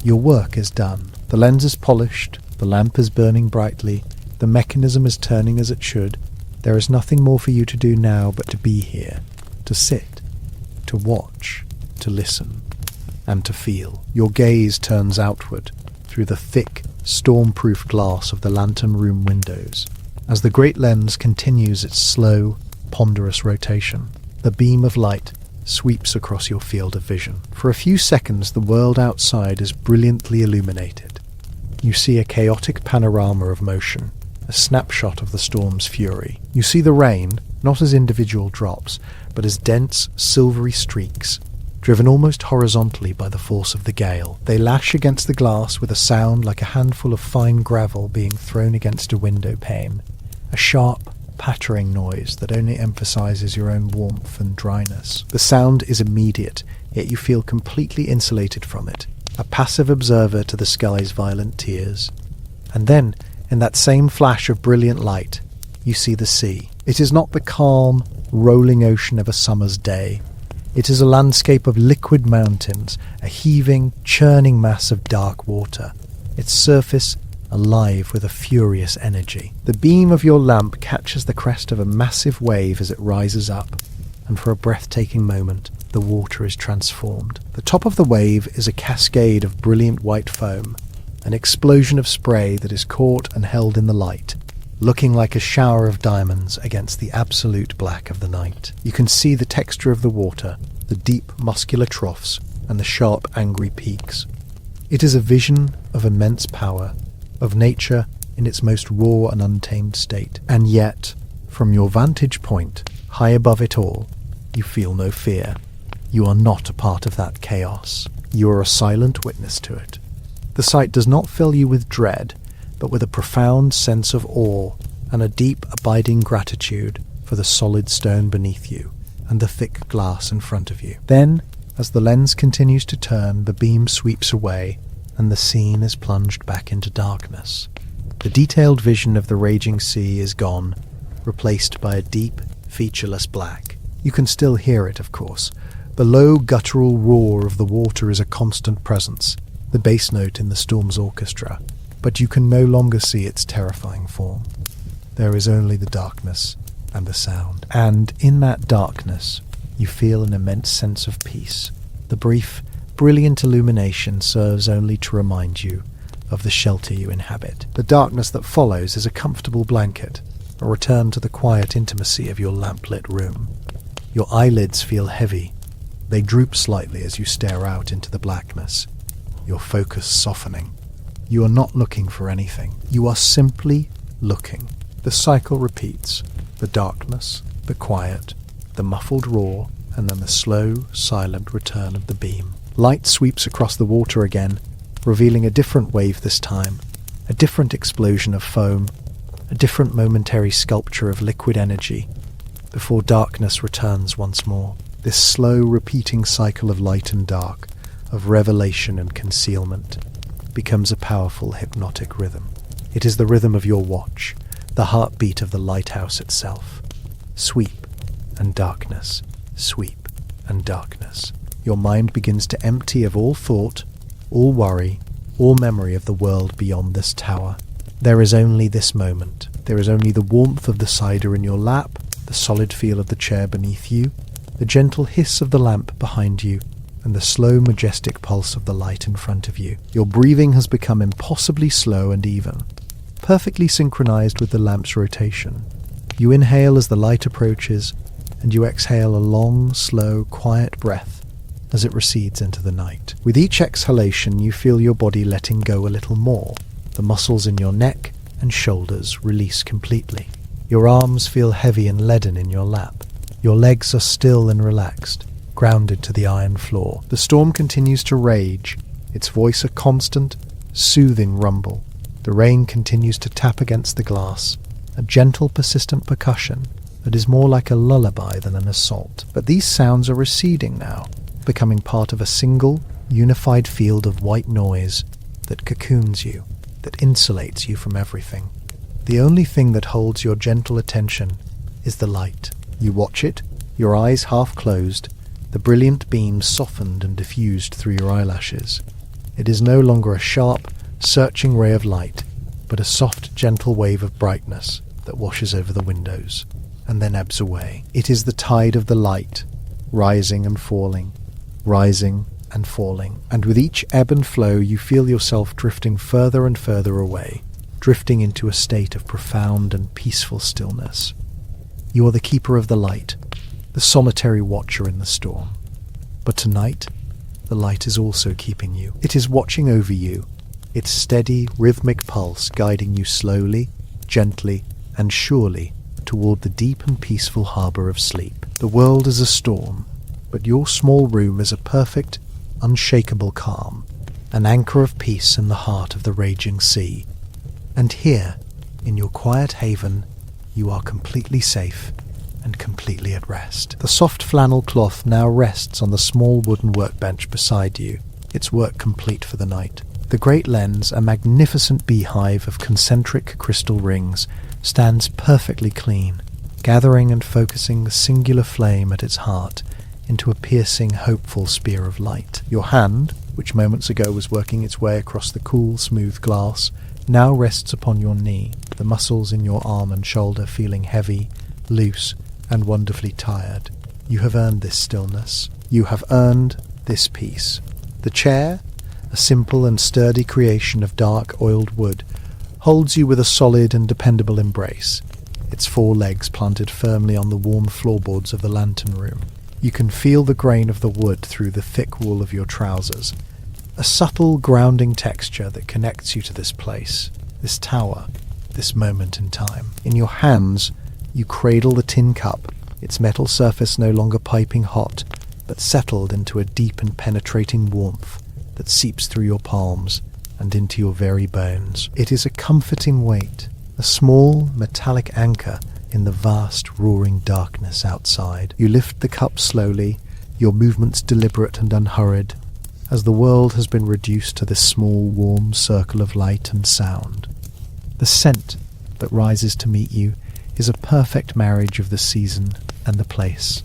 Your work is done. The lens is polished, the lamp is burning brightly, The mechanism is turning as it should. There is nothing more for you to do now but to be here, to sit, to watch, to listen, and to feel. Your gaze turns outward through the thick, storm-proof glass of the lantern room windows. As the great lens continues its slow, ponderous rotation, the beam of light sweeps across your field of vision. For a few seconds, the world outside is brilliantly illuminated. You see a chaotic panorama of motion, a snapshot of the storm's fury. You see the rain, not as individual drops, but as dense, silvery streaks, driven almost horizontally by the force of the gale. They lash against the glass with a sound like a handful of fine gravel being thrown against a window pane, a sharp, pattering noise that only emphasizes your own warmth and dryness. The sound is immediate, yet you feel completely insulated from it, a passive observer to the sky's violent tears. And then, in that same flash of brilliant light, you see the sea. It is not the calm, rolling ocean of a summer's day. It is a landscape of liquid mountains, a heaving, churning mass of dark water, its surface alive with a furious energy. The beam of your lamp catches the crest of a massive wave as it rises up, and for a breathtaking moment, the water is transformed. The top of the wave is a cascade of brilliant white foam, an explosion of spray that is caught and held in the light, looking like a shower of diamonds against the absolute black of the night. You can see the texture of the water, the deep muscular troughs, and the sharp angry peaks. It is a vision of immense power, of nature in its most raw and untamed state. And yet, from your vantage point, high above it all, you feel no fear. You are not a part of that chaos. You are a silent witness to it. The sight does not fill you with dread, but with a profound sense of awe and a deep, abiding gratitude for the solid stone beneath you and the thick glass in front of you. Then, as the lens continues to turn, the beam sweeps away and the scene is plunged back into darkness. The detailed vision of the raging sea is gone, replaced by a deep, featureless black. You can still hear it, of course. The low, guttural roar of the water is a constant presence, the bass note in the storm's orchestra, but you can no longer see its terrifying form. There is only the darkness and the sound. And in that darkness, you feel an immense sense of peace. The brief, brilliant illumination serves only to remind you of the shelter you inhabit. The darkness that follows is a comfortable blanket, a return to the quiet intimacy of your lamplit room. Your eyelids feel heavy. They droop slightly as you stare out into the blackness, your focus softening. You are not looking for anything. You are simply looking. The cycle repeats. The darkness, the quiet, the muffled roar, and then the slow, silent return of the beam. Light sweeps across the water again, revealing a different wave this time, a different explosion of foam, a different momentary sculpture of liquid energy, before darkness returns once more. This slow, repeating cycle of light and dark, of revelation and concealment, becomes a powerful hypnotic rhythm. It is the rhythm of your watch, the heartbeat of the lighthouse itself. Sweep and darkness, sweep and darkness. Your mind begins to empty of all thought, all worry, all memory of the world beyond this tower. There is only this moment. There is only the warmth of the cider in your lap, the solid feel of the chair beneath you, the gentle hiss of the lamp behind you, and the slow, majestic pulse of the light in front of you. Your breathing has become impossibly slow and even, perfectly synchronized with the lamp's rotation. You inhale as the light approaches, and you exhale a long, slow, quiet breath as it recedes into the night. With each exhalation, you feel your body letting go a little more. The muscles in your neck and shoulders release completely. Your arms feel heavy and leaden in your lap. Your legs are still and relaxed, grounded to the iron floor. The storm continues to rage, its voice a constant, soothing rumble. The rain continues to tap against the glass, a gentle, persistent percussion that is more like a lullaby than an assault. But these sounds are receding now, becoming part of a single, unified field of white noise that cocoons you, that insulates you from everything. The only thing that holds your gentle attention is the light. You watch it, your eyes half closed, the brilliant beam softened and diffused through your eyelashes. It is no longer a sharp, searching ray of light. but a soft, gentle wave of brightness that washes over the windows and then ebbs away. It is the tide of the light, rising and falling, rising and falling, and with each ebb and flow you feel yourself drifting further and further away, drifting into a state of profound and peaceful stillness. You are the keeper of the light, the solitary watcher in the storm. But tonight, the light is also keeping you. It is watching over you, its steady, rhythmic pulse guiding you slowly, gently, and surely toward the deep and peaceful harbour of sleep. The world is a storm, but your small room is a perfect, unshakable calm, an anchor of peace in the heart of the raging sea. And here, in your quiet haven, you are completely safe and completely at rest. The soft flannel cloth now rests on the small wooden workbench beside you, its work complete for the night. The great lens, a magnificent beehive of concentric crystal rings, stands perfectly clean, gathering and focusing the singular flame at its heart into a piercing, hopeful spear of light. Your hand, which moments ago was working its way across the cool, smooth glass, now rests upon your knee, the muscles in your arm and shoulder feeling heavy, loose, and wonderfully tired. You have earned this stillness. You have earned this peace. The chair, a simple and sturdy creation of dark oiled wood, holds you with a solid and dependable embrace, its 4 legs planted firmly on the warm floorboards of the lantern room. You can feel the grain of the wood through the thick wool of your trousers, a subtle grounding texture that connects you to this place, this tower, this moment in time. In your hands, you cradle the tin cup, its metal surface no longer piping hot, but settled into a deep and penetrating warmth that seeps through your palms and into your very bones. It is a comforting weight, a small metallic anchor in the vast roaring darkness outside. You lift the cup slowly, your movements deliberate and unhurried, as the world has been reduced to this small warm circle of light and sound. The scent that rises to meet you is a perfect marriage of the season and the place.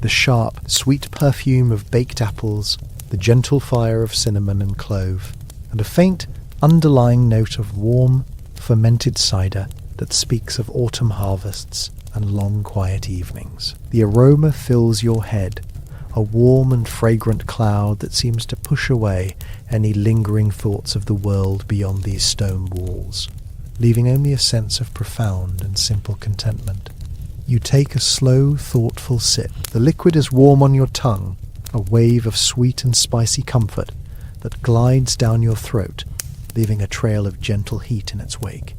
The sharp, sweet perfume of baked apples, the gentle fire of cinnamon and clove, and a faint underlying note of warm, fermented cider that speaks of autumn harvests and long quiet evenings. The aroma fills your head, a warm and fragrant cloud that seems to push away any lingering thoughts of the world beyond these stone walls, leaving only a sense of profound and simple contentment. You take a slow, thoughtful sip. The liquid is warm on your tongue, a wave of sweet and spicy comfort that glides down your throat, leaving a trail of gentle heat in its wake.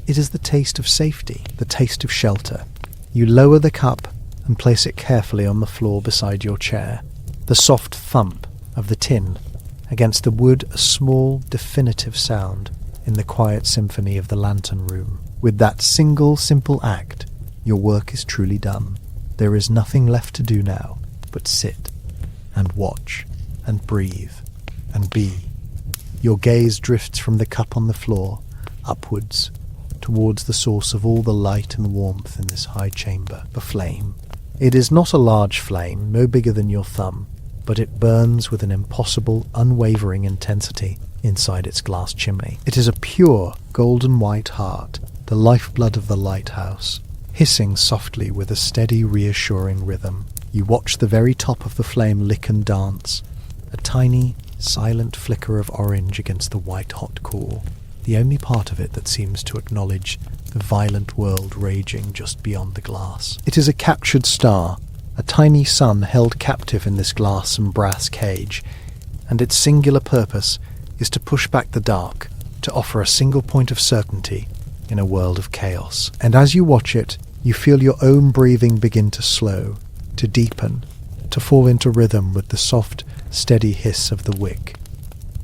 It is the taste of safety, the taste of shelter. You lower the cup and place it carefully on the floor beside your chair. The soft thump of the tin against the wood, a small, definitive sound in the quiet symphony of the lantern room. With that single, simple act, your work is truly done. There is nothing left to do now but sit and watch and breathe and be. Your gaze drifts from the cup on the floor upwards towards the source of all the light and warmth in this high chamber, the flame. It is not a large flame, no bigger than your thumb, but it burns with an impossible, unwavering intensity inside its glass chimney. It is a pure, golden white heart, the lifeblood of the lighthouse, hissing softly with a steady, reassuring rhythm. You watch the very top of the flame lick and dance, a tiny, silent flicker of orange against the white-hot core, the only part of it that seems to acknowledge the violent world raging just beyond the glass. It is a captured star, a tiny sun held captive in this glass and brass cage, and its singular purpose is to push back the dark, to offer a single point of certainty in a world of chaos. And as you watch it, you feel your own breathing begin to slow, to deepen, to fall into rhythm with the soft, steady hiss of the wick.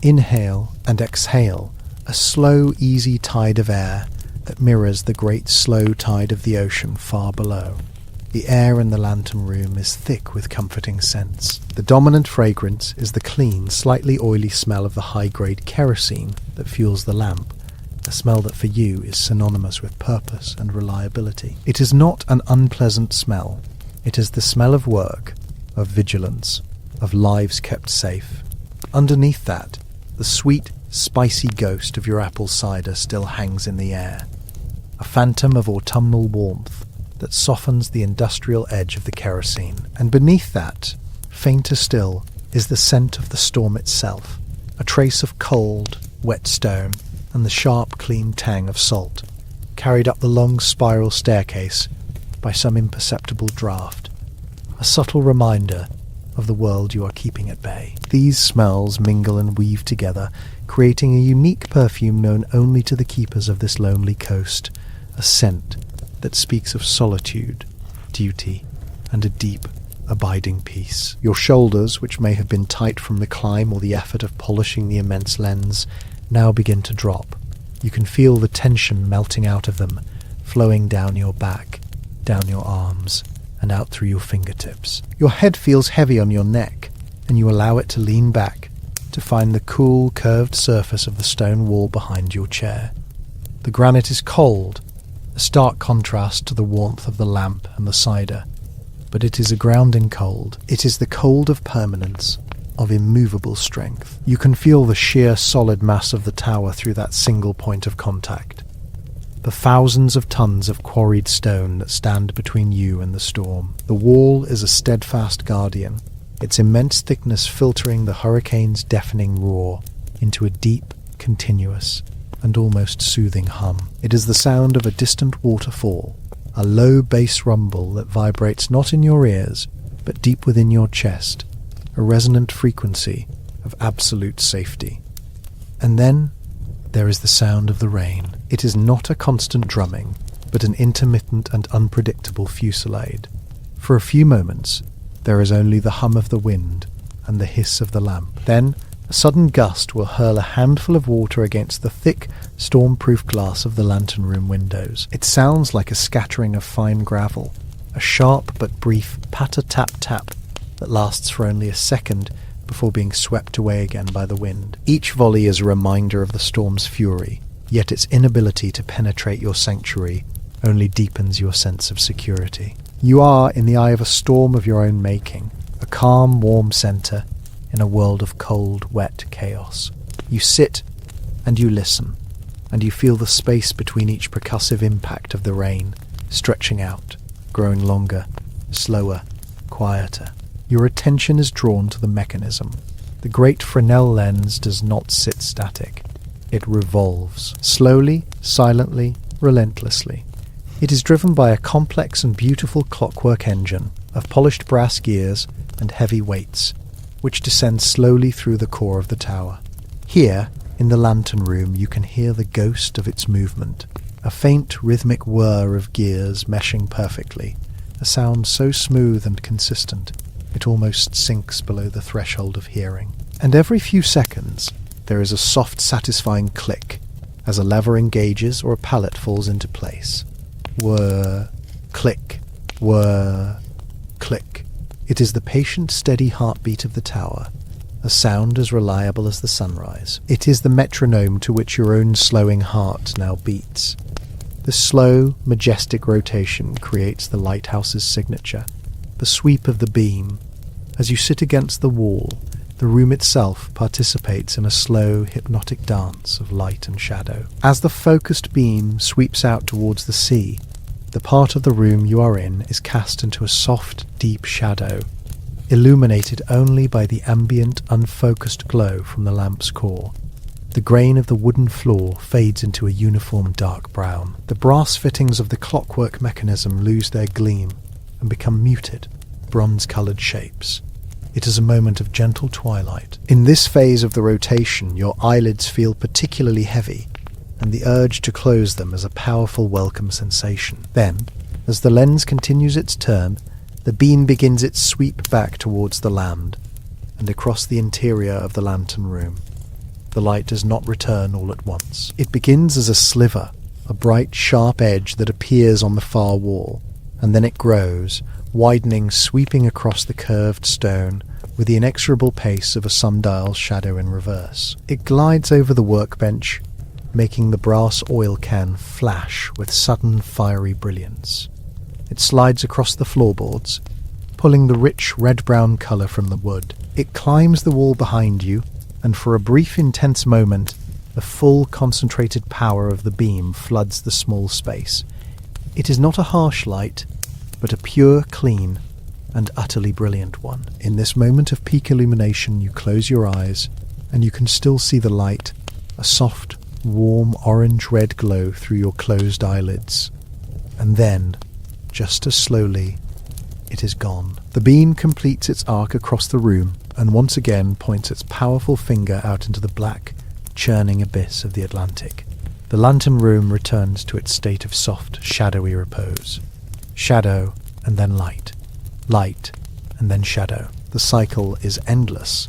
Inhale and exhale, a slow, easy tide of air that mirrors the great slow tide of the ocean far below. The air in the lantern room is thick with comforting scents. The dominant fragrance is the clean, slightly oily smell of the high-grade kerosene that fuels the lamp, a smell that for you is synonymous with purpose and reliability. It is not an unpleasant smell. It is the smell of work, of vigilance, of lives kept safe. Underneath that, the sweet, spicy ghost of your apple cider still hangs in the air, a phantom of autumnal warmth that softens the industrial edge of the kerosene. And beneath that, fainter still, is the scent of the storm itself, a trace of cold, wet stone, and the sharp, clean tang of salt, carried up the long spiral staircase by some imperceptible draught, a subtle reminder of the world you are keeping at bay. These smells mingle and weave together, creating a unique perfume known only to the keepers of this lonely coast, a scent that speaks of solitude, duty, and a deep, abiding peace. Your shoulders, which may have been tight from the climb or the effort of polishing the immense lens, now begin to drop. You can feel the tension melting out of them, flowing down your back, down your arms, and out through your fingertips. Your head feels heavy on your neck, and you allow it to lean back to find the cool, curved surface of the stone wall behind your chair. The granite is cold, a stark contrast to the warmth of the lamp and the cider, but it is a grounding cold. It is the cold of permanence, of immovable strength. You can feel the sheer solid mass of the tower through that single point of contact. The thousands of tons of quarried stone that stand between you and the storm. The wall is a steadfast guardian, its immense thickness filtering the hurricane's deafening roar into a deep, continuous, and almost soothing hum. It is the sound of a distant waterfall, a low bass rumble that vibrates not in your ears, but deep within your chest, a resonant frequency of absolute safety. And then there is the sound of the rain. It is not a constant drumming, but an intermittent and unpredictable fusillade. For a few moments, there is only the hum of the wind and the hiss of the lamp. Then, a sudden gust will hurl a handful of water against the thick, storm-proof glass of the lantern room windows. It sounds like a scattering of fine gravel, a sharp but brief patter-tap-tap that lasts for only a second before being swept away again by the wind. Each volley is a reminder of the storm's fury, yet its inability to penetrate your sanctuary only deepens your sense of security. You are in the eye of a storm of your own making, a calm, warm centre in a world of cold, wet chaos. You sit and you listen, and you feel the space between each percussive impact of the rain, stretching out, growing longer, slower, quieter. Your attention is drawn to the mechanism. The great Fresnel lens does not sit static. It revolves, slowly, silently, relentlessly. It is driven by a complex and beautiful clockwork engine of polished brass gears and heavy weights, which descends slowly through the core of the tower. Here, in the lantern room, you can hear the ghost of its movement, a faint rhythmic whir of gears meshing perfectly, a sound so smooth and consistent it almost sinks below the threshold of hearing. And every few seconds, there is a soft, satisfying click as a lever engages or a pallet falls into place. Whir, click, whir, click. It is the patient, steady heartbeat of the tower, a sound as reliable as the sunrise. It is the metronome to which your own slowing heart now beats. The slow, majestic rotation creates the lighthouse's signature, the sweep of the beam. As you sit against the wall, the room itself participates in a slow, hypnotic dance of light and shadow. As the focused beam sweeps out towards the sea, the part of the room you are in is cast into a soft, deep shadow, illuminated only by the ambient, unfocused glow from the lamp's core. The grain of the wooden floor fades into a uniform dark brown. The brass fittings of the clockwork mechanism lose their gleam and become muted, bronze-coloured shapes. It is a moment of gentle twilight. In this phase of the rotation, your eyelids feel particularly heavy, and the urge to close them is a powerful welcome sensation. Then, as the lens continues its turn, the beam begins its sweep back towards the land, and across the interior of the lantern room. The light does not return all at once. It begins as a sliver, a bright, sharp edge that appears on the far wall, and then it grows, widening, sweeping across the curved stone with the inexorable pace of a sundial's shadow in reverse. It glides over the workbench, making the brass oil can flash with sudden fiery brilliance. It slides across the floorboards, pulling the rich red-brown colour from the wood. It climbs the wall behind you, and for a brief intense moment, The full concentrated power of the beam floods the small space. It is not a harsh light, but a pure, clean, and utterly brilliant one. In this moment of peak illumination, you close your eyes, and you can still see the light, a soft, warm orange-red glow through your closed eyelids. And then, just as slowly, it is gone. The beam completes its arc across the room, and once again points its powerful finger out into the black, churning abyss of the Atlantic. The lantern room returns to its state of soft, shadowy repose. Shadow, and then light. Light, and then shadow. The cycle is endless.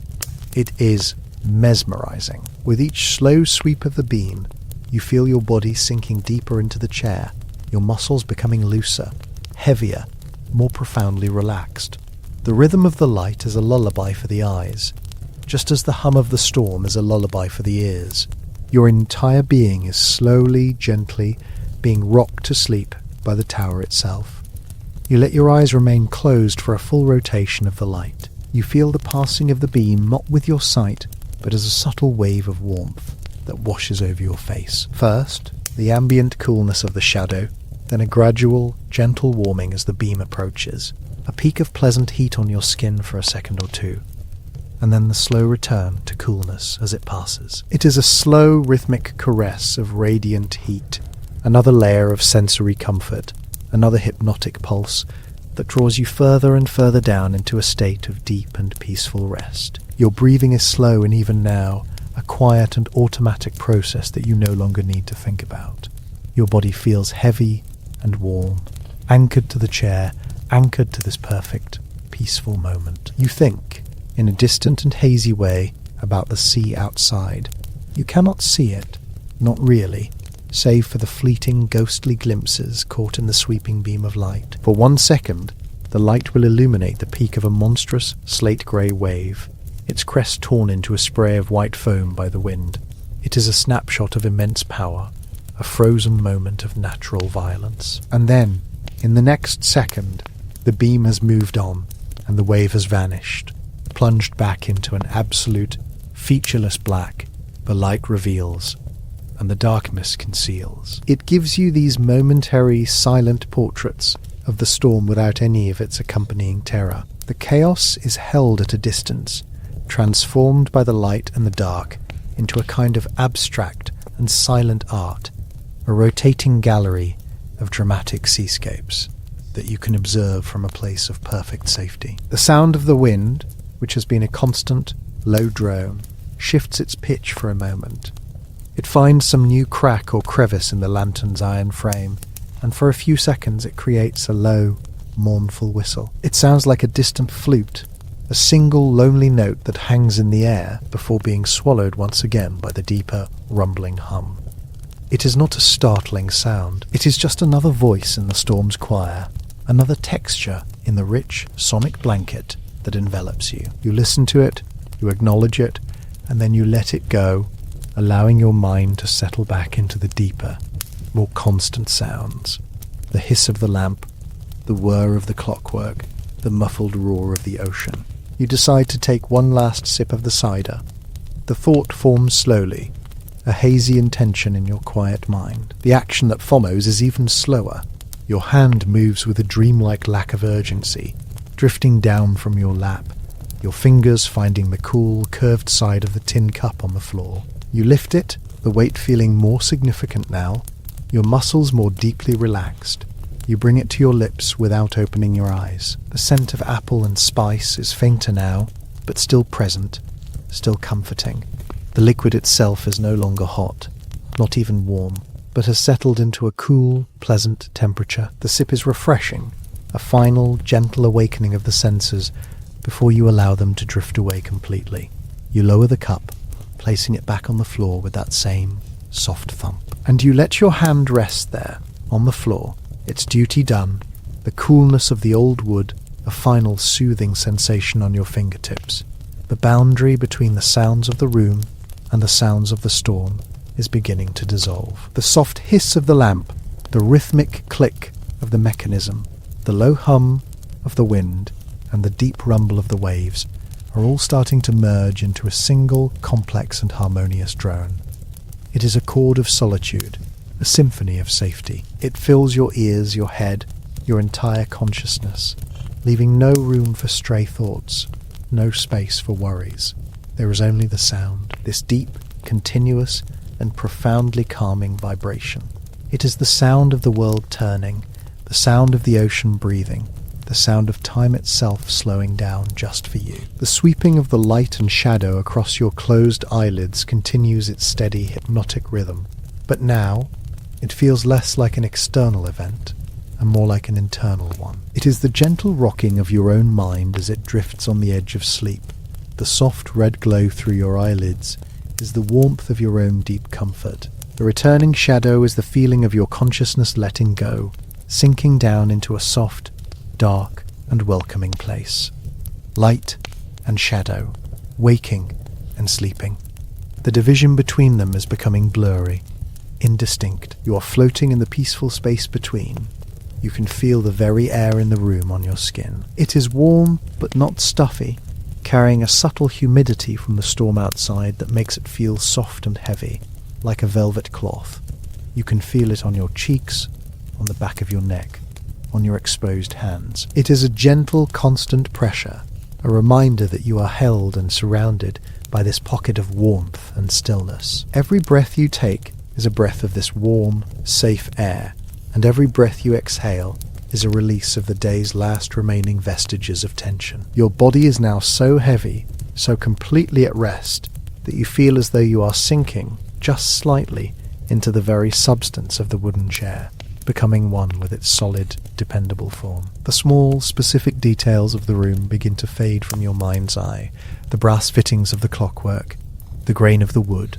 It is mesmerizing. With each slow sweep of the beam, you feel your body sinking deeper into the chair, your muscles becoming looser, heavier, more profoundly relaxed. The rhythm of the light is a lullaby for the eyes, just as the hum of the storm is a lullaby for the ears. Your entire being is slowly, gently being rocked to sleep by the tower itself. You let your eyes remain closed for a full rotation of the light. You feel the passing of the beam not with your sight, but as a subtle wave of warmth that washes over your face. First, the ambient coolness of the shadow, then a gradual, gentle warming as the beam approaches, a peak of pleasant heat on your skin for a second or two, and then the slow return to coolness as it passes. It is a slow, rhythmic caress of radiant heat, another layer of sensory comfort, another hypnotic pulse that draws you further and further down into a state of deep and peaceful rest. Your breathing is slow, and even now, a quiet and automatic process that you no longer need to think about. Your body feels heavy and warm, anchored to the chair, anchored to this perfect, peaceful moment. You think, in a distant and hazy way, about the sea outside. You cannot see it, not really, save for the fleeting, ghostly glimpses caught in the sweeping beam of light. For 1 second, the light will illuminate the peak of a monstrous, slate-grey wave, its crest torn into a spray of white foam by the wind. It is a snapshot of immense power, a frozen moment of natural violence. And then, in the next second, the beam has moved on, and the wave has vanished, plunged back into an absolute, featureless black. The light reveals, and the darkness conceals. It gives you these momentary, silent portraits of the storm without any of its accompanying terror. The chaos is held at a distance, transformed by the light and the dark into a kind of abstract and silent art, a rotating gallery of dramatic seascapes that you can observe from a place of perfect safety. The sound of the wind, which has been a constant, low drone, shifts its pitch for a moment. It finds some new crack or crevice in the lantern's iron frame, and for a few seconds it creates a low, mournful whistle. It sounds like a distant flute, a single lonely note that hangs in the air before being swallowed once again by the deeper, rumbling hum. It is not a startling sound. It is just another voice in the storm's choir, another texture in the rich, sonic blanket that envelops you. You listen to it, you acknowledge it, and then you let it go, allowing your mind to settle back into the deeper, more constant sounds. The hiss of the lamp, the whir of the clockwork, the muffled roar of the ocean. You decide to take one last sip of the cider. The thought forms slowly, a hazy intention in your quiet mind. The action that follows is even slower. Your hand moves with a dreamlike lack of urgency, drifting down from your lap, your fingers finding the cool, curved side of the tin cup on the floor. You lift it, the weight feeling more significant now, your muscles more deeply relaxed. You bring it to your lips without opening your eyes. The scent of apple and spice is fainter now, but still present, still comforting. The liquid itself is no longer hot, not even warm, but has settled into a cool, pleasant temperature. The sip is refreshing, a final, gentle awakening of the senses before you allow them to drift away completely. You lower the cup, placing it back on the floor with that same soft thump. And you let your hand rest there, on the floor, its duty done, the coolness of the old wood, a final soothing sensation on your fingertips. The boundary between the sounds of the room and the sounds of the storm is beginning to dissolve. The soft hiss of the lamp, the rhythmic click of the mechanism, the low hum of the wind, and the deep rumble of the waves are all starting to merge into a single, complex and harmonious drone. It is a chord of solitude, a symphony of safety. It fills your ears, your head, your entire consciousness, leaving no room for stray thoughts, no space for worries. There is only the sound, this deep, continuous, and profoundly calming vibration. It is the sound of the world turning, the sound of the ocean breathing, the sound of time itself slowing down just for you. The sweeping of the light and shadow across your closed eyelids continues its steady, hypnotic rhythm. But now, it feels less like an external event, and more like an internal one. It is the gentle rocking of your own mind as it drifts on the edge of sleep. The soft red glow through your eyelids is the warmth of your own deep comfort. The returning shadow is the feeling of your consciousness letting go, sinking down into a soft, dark, and welcoming place. Light and shadow, waking and sleeping. The division between them is becoming blurry, indistinct. You are floating in the peaceful space between. You can feel the very air in the room on your skin. It is warm, but not stuffy, carrying a subtle humidity from the storm outside that makes it feel soft and heavy, like a velvet cloth. You can feel it on your cheeks, on the back of your neck, on your exposed hands. It is a gentle, constant pressure, a reminder that you are held and surrounded by this pocket of warmth and stillness. Every breath you take is a breath of this warm, safe air, and every breath you exhale is a release of the day's last remaining vestiges of tension. Your body is now so heavy, so completely at rest, that you feel as though you are sinking, just slightly, into the very substance of the wooden chair, becoming one with its solid, dependable form. The small, specific details of the room begin to fade from your mind's eye. The brass fittings of the clockwork, the grain of the wood,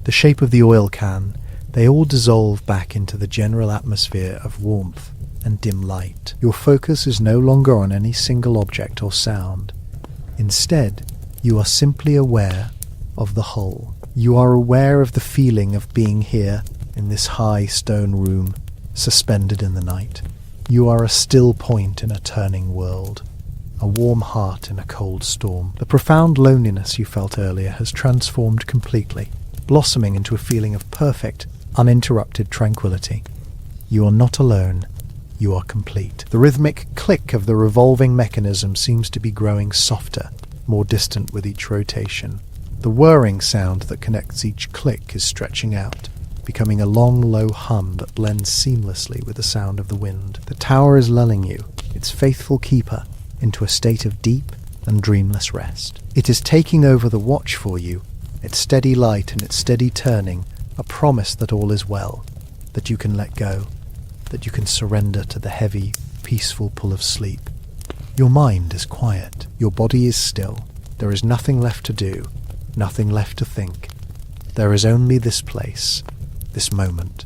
the shape of the oil can, they all dissolve back into the general atmosphere of warmth and dim light. Your focus is no longer on any single object or sound. Instead, you are simply aware of the whole. You are aware of the feeling of being here in this high stone room, suspended in the night. You are a still point in a turning world, a warm heart in a cold storm. The profound loneliness you felt earlier has transformed completely, blossoming into a feeling of perfect, uninterrupted tranquility. You are not alone. You are complete. The rhythmic click of the revolving mechanism seems to be growing softer, more distant with each rotation. The whirring sound that connects each click is stretching out, becoming a long, low hum that blends seamlessly with the sound of the wind. The tower is lulling you, its faithful keeper, into a state of deep and dreamless rest. It is taking over the watch for you, its steady light and its steady turning, a promise that all is well, that you can let go, that you can surrender to the heavy, peaceful pull of sleep. Your mind is quiet, your body is still. There is nothing left to do, nothing left to think. There is only this place, this moment,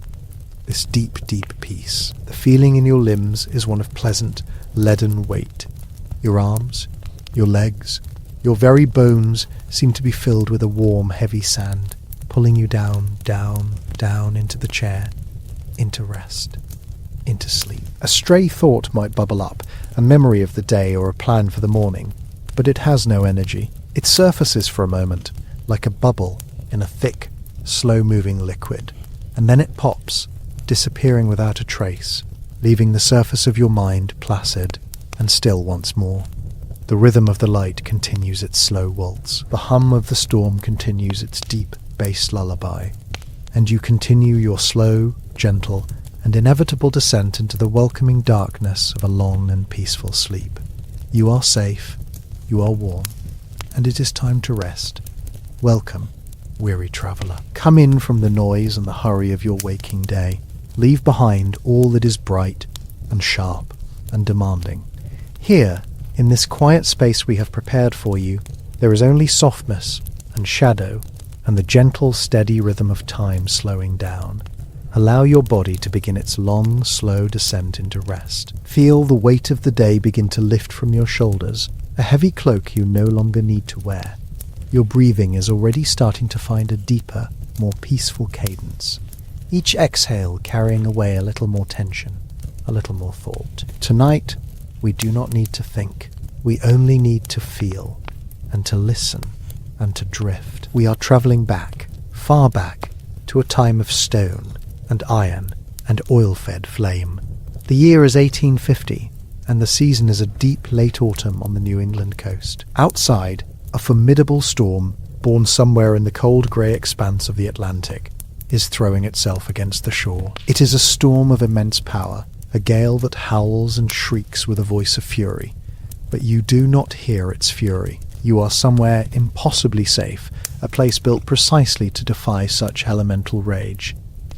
this deep, deep peace. The feeling in your limbs is one of pleasant, leaden weight. Your arms, your legs, your very bones seem to be filled with a warm, heavy sand, pulling you down, down, down into the chair, into rest, into sleep. A stray thought might bubble up, a memory of the day or a plan for the morning, but it has no energy. It surfaces for a moment, like a bubble in a thick, slow-moving liquid, and then it pops, disappearing without a trace, leaving the surface of your mind placid and still once more. The rhythm of the light continues its slow waltz. The hum of the storm continues its deep bass lullaby, and you continue your slow, gentle, and inevitable descent into the welcoming darkness of a long and peaceful sleep. You are safe, you are warm, and it is time to rest. Welcome, weary traveller. Come in from the noise and the hurry of your waking day. Leave behind all that is bright and sharp and demanding. Here, in this quiet space we have prepared for you, there is only softness and shadow and the gentle, steady rhythm of time slowing down. Allow your body to begin its long, slow descent into rest. Feel the weight of the day begin to lift from your shoulders, a heavy cloak you no longer need to wear. Your breathing is already starting to find a deeper, more peaceful cadence. Each exhale carrying away a little more tension, a little more thought. Tonight, we do not need to think. We only need to feel, and to listen, and to drift. We are travelling back, far back, to a time of stone and iron and oil-fed flame. The year is 1850, and the season is a deep late autumn on the New England coast. Outside, a formidable storm, born somewhere in the cold grey expanse of the Atlantic, is throwing itself against the shore. It is a storm of immense power, a gale that howls and shrieks with a voice of fury. But you do not hear its fury. You are somewhere impossibly safe, a place built precisely to defy such elemental rage.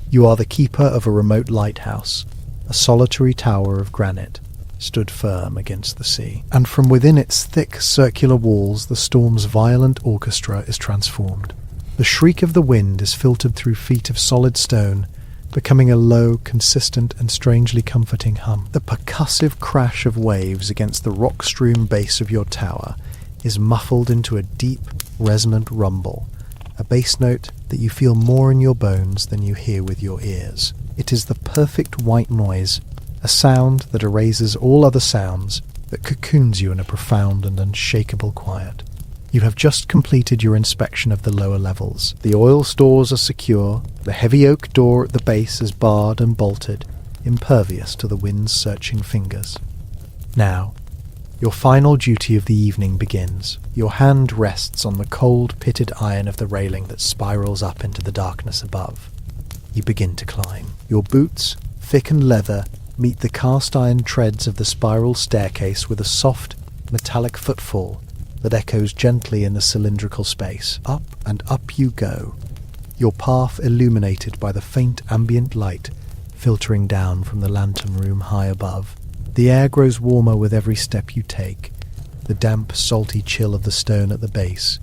You are the keeper of a remote lighthouse, a solitary tower of granite, stood firm against the sea. And from within its thick circular walls the storm's violent orchestra is transformed. The shriek of the wind is filtered through feet of solid stone, becoming a low, consistent and strangely comforting hum. The percussive crash of waves against the rock-strewn base of your tower is muffled into a deep, resonant rumble, a bass note that you feel more in your bones than you hear with your ears. It is the perfect white noise, a sound that erases all other sounds, that cocoons you in a profound and unshakable quiet. You have just completed your inspection of the lower levels. The oil stores are secure, the heavy oak door at the base is barred and bolted, impervious to the wind's searching fingers. Now, your final duty of the evening begins. Your hand rests on the cold, pitted iron of the railing that spirals up into the darkness above. You begin to climb. Your boots, thick and leather, meet the cast-iron treads of the spiral staircase with a soft, metallic footfall that echoes gently in the cylindrical space. Up and up you go, your path illuminated by the faint ambient light filtering down from the lantern room high above. The air grows warmer with every step you take, the damp, salty chill of the stone at the base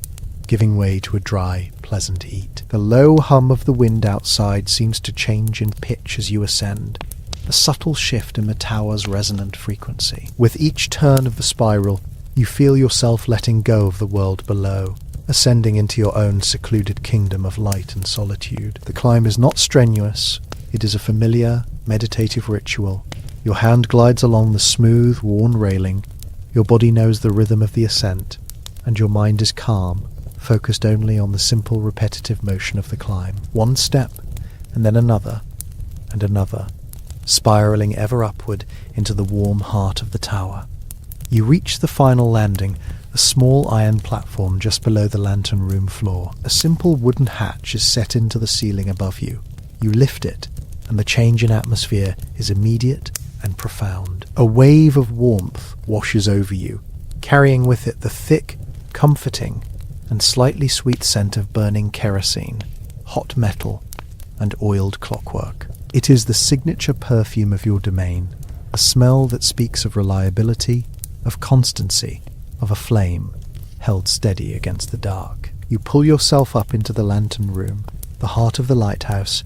giving way to a dry, pleasant heat. The low hum of the wind outside seems to change in pitch as you ascend, a subtle shift in the tower's resonant frequency. With each turn of the spiral, you feel yourself letting go of the world below, ascending into your own secluded kingdom of light and solitude. The climb is not strenuous, it is a familiar, meditative ritual. Your hand glides along the smooth, worn railing, your body knows the rhythm of the ascent, and your mind is calm, focused only on the simple, repetitive motion of the climb. One step, and then another, and another, spiraling ever upward into the warm heart of the tower. You reach the final landing, a small iron platform just below the lantern room floor. A simple wooden hatch is set into the ceiling above you. You lift it, and the change in atmosphere is immediate and profound. A wave of warmth washes over you, carrying with it the thick, comforting, and slightly sweet scent of burning kerosene, hot metal, and oiled clockwork. It is the signature perfume of your domain, a smell that speaks of reliability, of constancy, of a flame held steady against the dark. You pull yourself up into the lantern room, the heart of the lighthouse,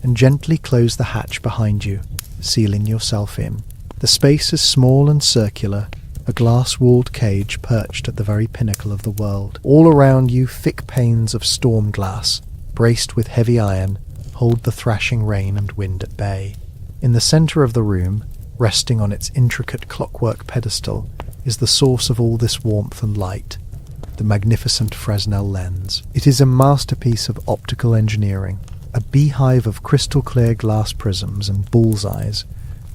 and gently close the hatch behind you, sealing yourself in. The space is small and circular, a glass-walled cage perched at the very pinnacle of the world. All around you, thick panes of storm glass, braced with heavy iron, hold the thrashing rain and wind at bay. In the centre of the room, resting on its intricate clockwork pedestal, is the source of all this warmth and light, the magnificent Fresnel lens. It is a masterpiece of optical engineering, a beehive of crystal-clear glass prisms and bullseyes,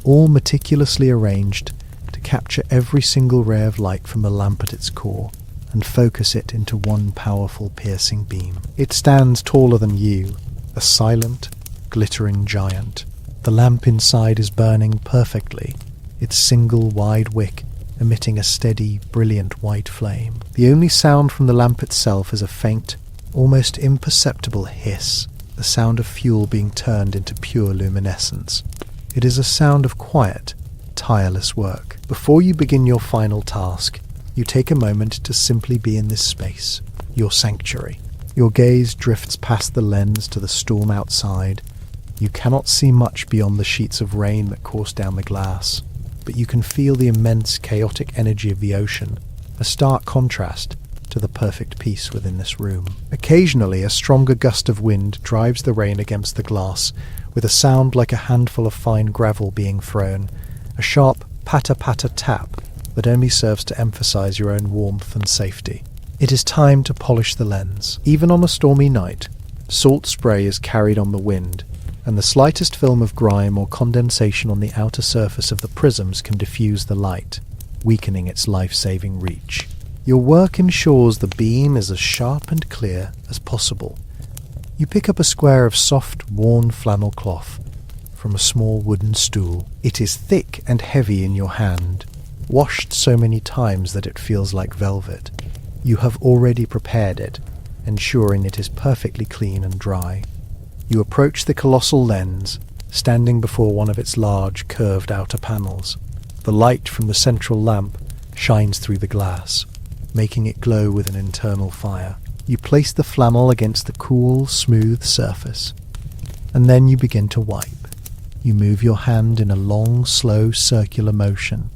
all meticulously arranged to capture every single ray of light from the lamp at its core and focus it into one powerful, piercing beam. It stands taller than you, a silent, glittering giant. The lamp inside is burning perfectly, its single wide wick emitting a steady, brilliant white flame. The only sound from the lamp itself is a faint, almost imperceptible hiss, the sound of fuel being turned into pure luminescence. It is a sound of quiet, tireless work. Before you begin your final task, you take a moment to simply be in this space, your sanctuary. Your gaze drifts past the lens to the storm outside. You cannot see much beyond the sheets of rain that course down the glass, but you can feel the immense chaotic energy of the ocean, a stark contrast to the perfect peace within this room. Occasionally, a stronger gust of wind drives the rain against the glass, with a sound like a handful of fine gravel being thrown, a sharp patter-patter tap that only serves to emphasize your own warmth and safety. It is time to polish the lens. Even on a stormy night, Salt spray is carried on the wind, and the slightest film of grime or condensation on the outer surface of the prisms can diffuse the light, weakening its life-saving reach. Your work ensures the beam is as sharp and clear as possible. You pick up a square of soft, worn flannel cloth from a small wooden stool. It is thick and heavy in your hand, washed so many times that it feels like velvet. You have already prepared it, ensuring it is perfectly clean and dry. You approach the colossal lens, standing before one of its large, curved outer panels. The light from the central lamp shines through the glass, making it glow with an internal fire. You place the flannel against the cool, smooth surface, and then you begin to wipe. You move your hand in a long, slow, circular motion.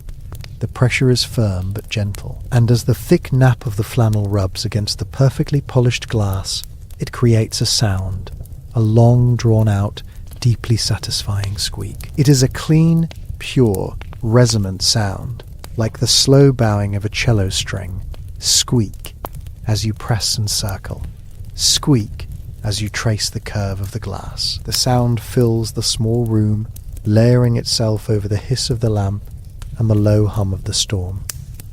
The pressure is firm but gentle, and as the thick nap of the flannel rubs against the perfectly polished glass, it creates a sound, a long, drawn-out, deeply satisfying squeak. It is a clean, pure, resonant sound, like the slow bowing of a cello string. Squeak as you press and circle. Squeak as you trace the curve of the glass. The sound fills the small room, layering itself over the hiss of the lamp and the low hum of the storm.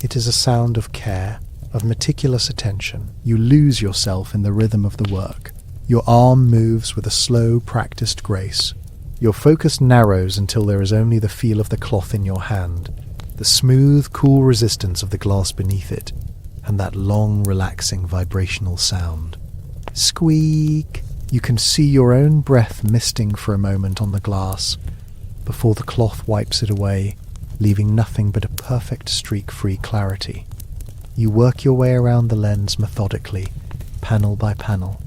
It is a sound of care, of meticulous attention. You lose yourself in the rhythm of the work. Your arm moves with a slow, practiced grace. Your focus narrows until there is only the feel of the cloth in your hand, the smooth, cool resistance of the glass beneath it, and that long, relaxing, vibrational sound. Squeak! You can see your own breath misting for a moment on the glass, before the cloth wipes it away, leaving nothing but a perfect streak-free clarity. You work your way around the lens methodically, panel by panel,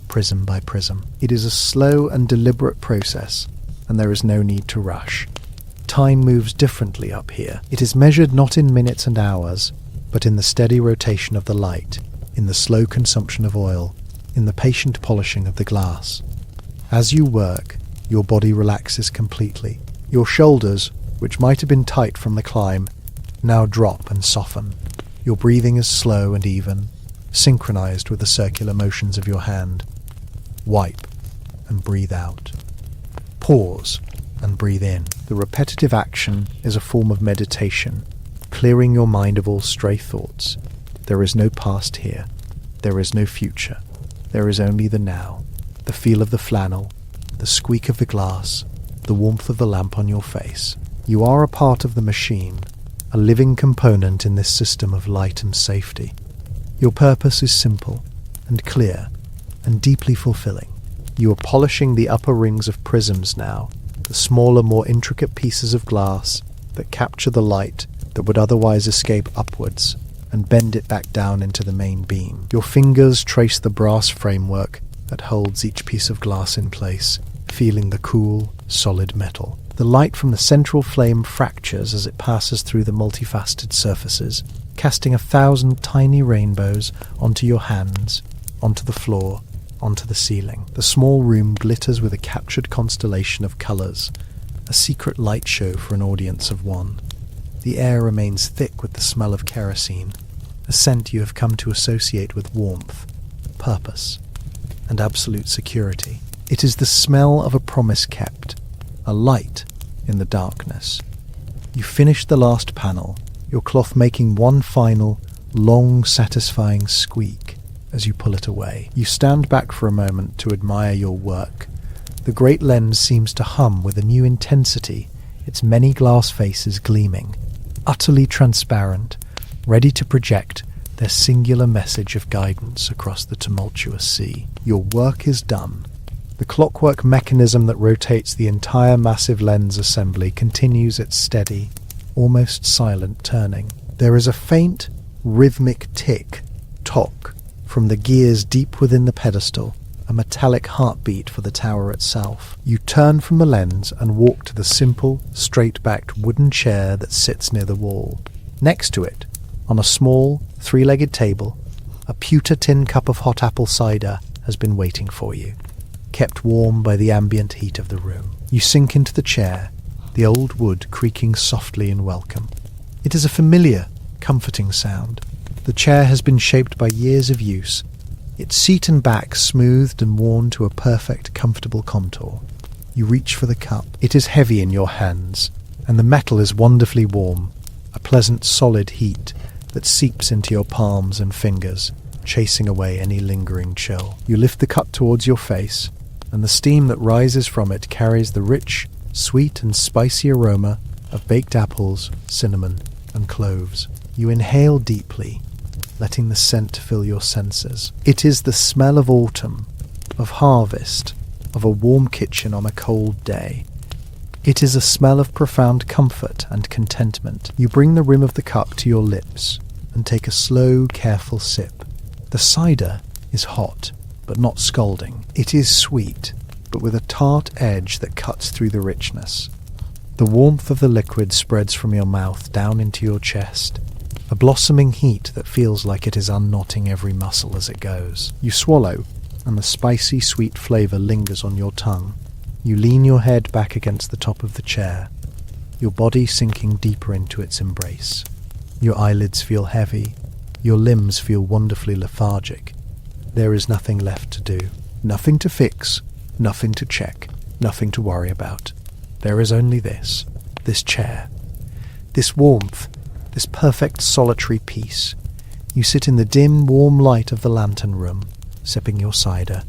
prism by prism. It is a slow and deliberate process, and there is no need to rush. Time moves differently up here. It is measured not in minutes and hours, but in the steady rotation of the light, in the slow consumption of oil, in the patient polishing of the glass. As you work, your body relaxes completely. Your shoulders, which might have been tight from the climb, now drop and soften. Your breathing is slow and even, synchronized with the circular motions of your hand. Wipe and breathe out. Pause and breathe in. The repetitive action is a form of meditation, clearing your mind of all stray thoughts. There is no past here. There is no future. There is only the now, the feel of the flannel, the squeak of the glass, the warmth of the lamp on your face. You are a part of the machine, a living component in this system of light and safety. Your purpose is simple and clear and deeply fulfilling. You are polishing the upper rings of prisms now, the smaller, more intricate pieces of glass that capture the light that would otherwise escape upwards and bend it back down into the main beam. Your fingers trace the brass framework that holds each piece of glass in place, feeling the cool, solid metal. The light from the central flame fractures as it passes through the multifaceted surfaces, casting 1,000 tiny rainbows onto your hands, onto the floor, onto the ceiling. The small room glitters with a captured constellation of colours, a secret light show for an audience of one. The air remains thick with the smell of kerosene, a scent you have come to associate with warmth, purpose, and absolute security. It is the smell of a promise kept, a light in the darkness. You finish the last panel, your cloth making one final, long, satisfying squeak as you pull it away. You stand back for a moment to admire your work. The great lens seems to hum with a new intensity, its many glass faces gleaming, utterly transparent, ready to project their singular message of guidance across the tumultuous sea. Your work is done. The clockwork mechanism that rotates the entire massive lens assembly continues its steady, almost silent turning. There is a faint, rhythmic tick-tock from the gears deep within the pedestal, a metallic heartbeat for the tower itself. You turn from the lens and walk to the simple, straight-backed wooden chair that sits near the wall. Next to it, on a small, three-legged table, a pewter tin cup of hot apple cider has been waiting for you, kept warm by the ambient heat of the room. You sink into the chair, the old wood creaking softly in welcome. It is a familiar, comforting sound. The chair has been shaped by years of use. its seat and back smoothed and worn to a perfect, comfortable contour. You reach for the cup. It is heavy in your hands, and the metal is wonderfully warm, a pleasant solid heat that seeps into your palms and fingers, chasing away any lingering chill. You lift the cup towards your face, and the steam that rises from it carries the rich, sweet and spicy aroma of baked apples, cinnamon and cloves. You inhale deeply, letting the scent fill your senses. It is the smell of autumn, of harvest, of a warm kitchen on a cold day. It is a smell of profound comfort and contentment. You bring the rim of the cup to your lips and take a slow, careful sip. The cider is hot, but not scalding. It is sweet, but with a tart edge that cuts through the richness. The warmth of the liquid spreads from your mouth down into your chest, a blossoming heat that feels like it is unknotting every muscle as it goes. You swallow, and the spicy, sweet flavour lingers on your tongue. You lean your head back against the top of the chair, your body sinking deeper into its embrace. Your eyelids feel heavy, your limbs feel wonderfully lethargic. There is nothing left to do, nothing to fix, nothing to check, nothing to worry about. There is only this chair, this warmth, this perfect solitary peace. You sit in the dim, warm light of the lantern room, sipping your cider,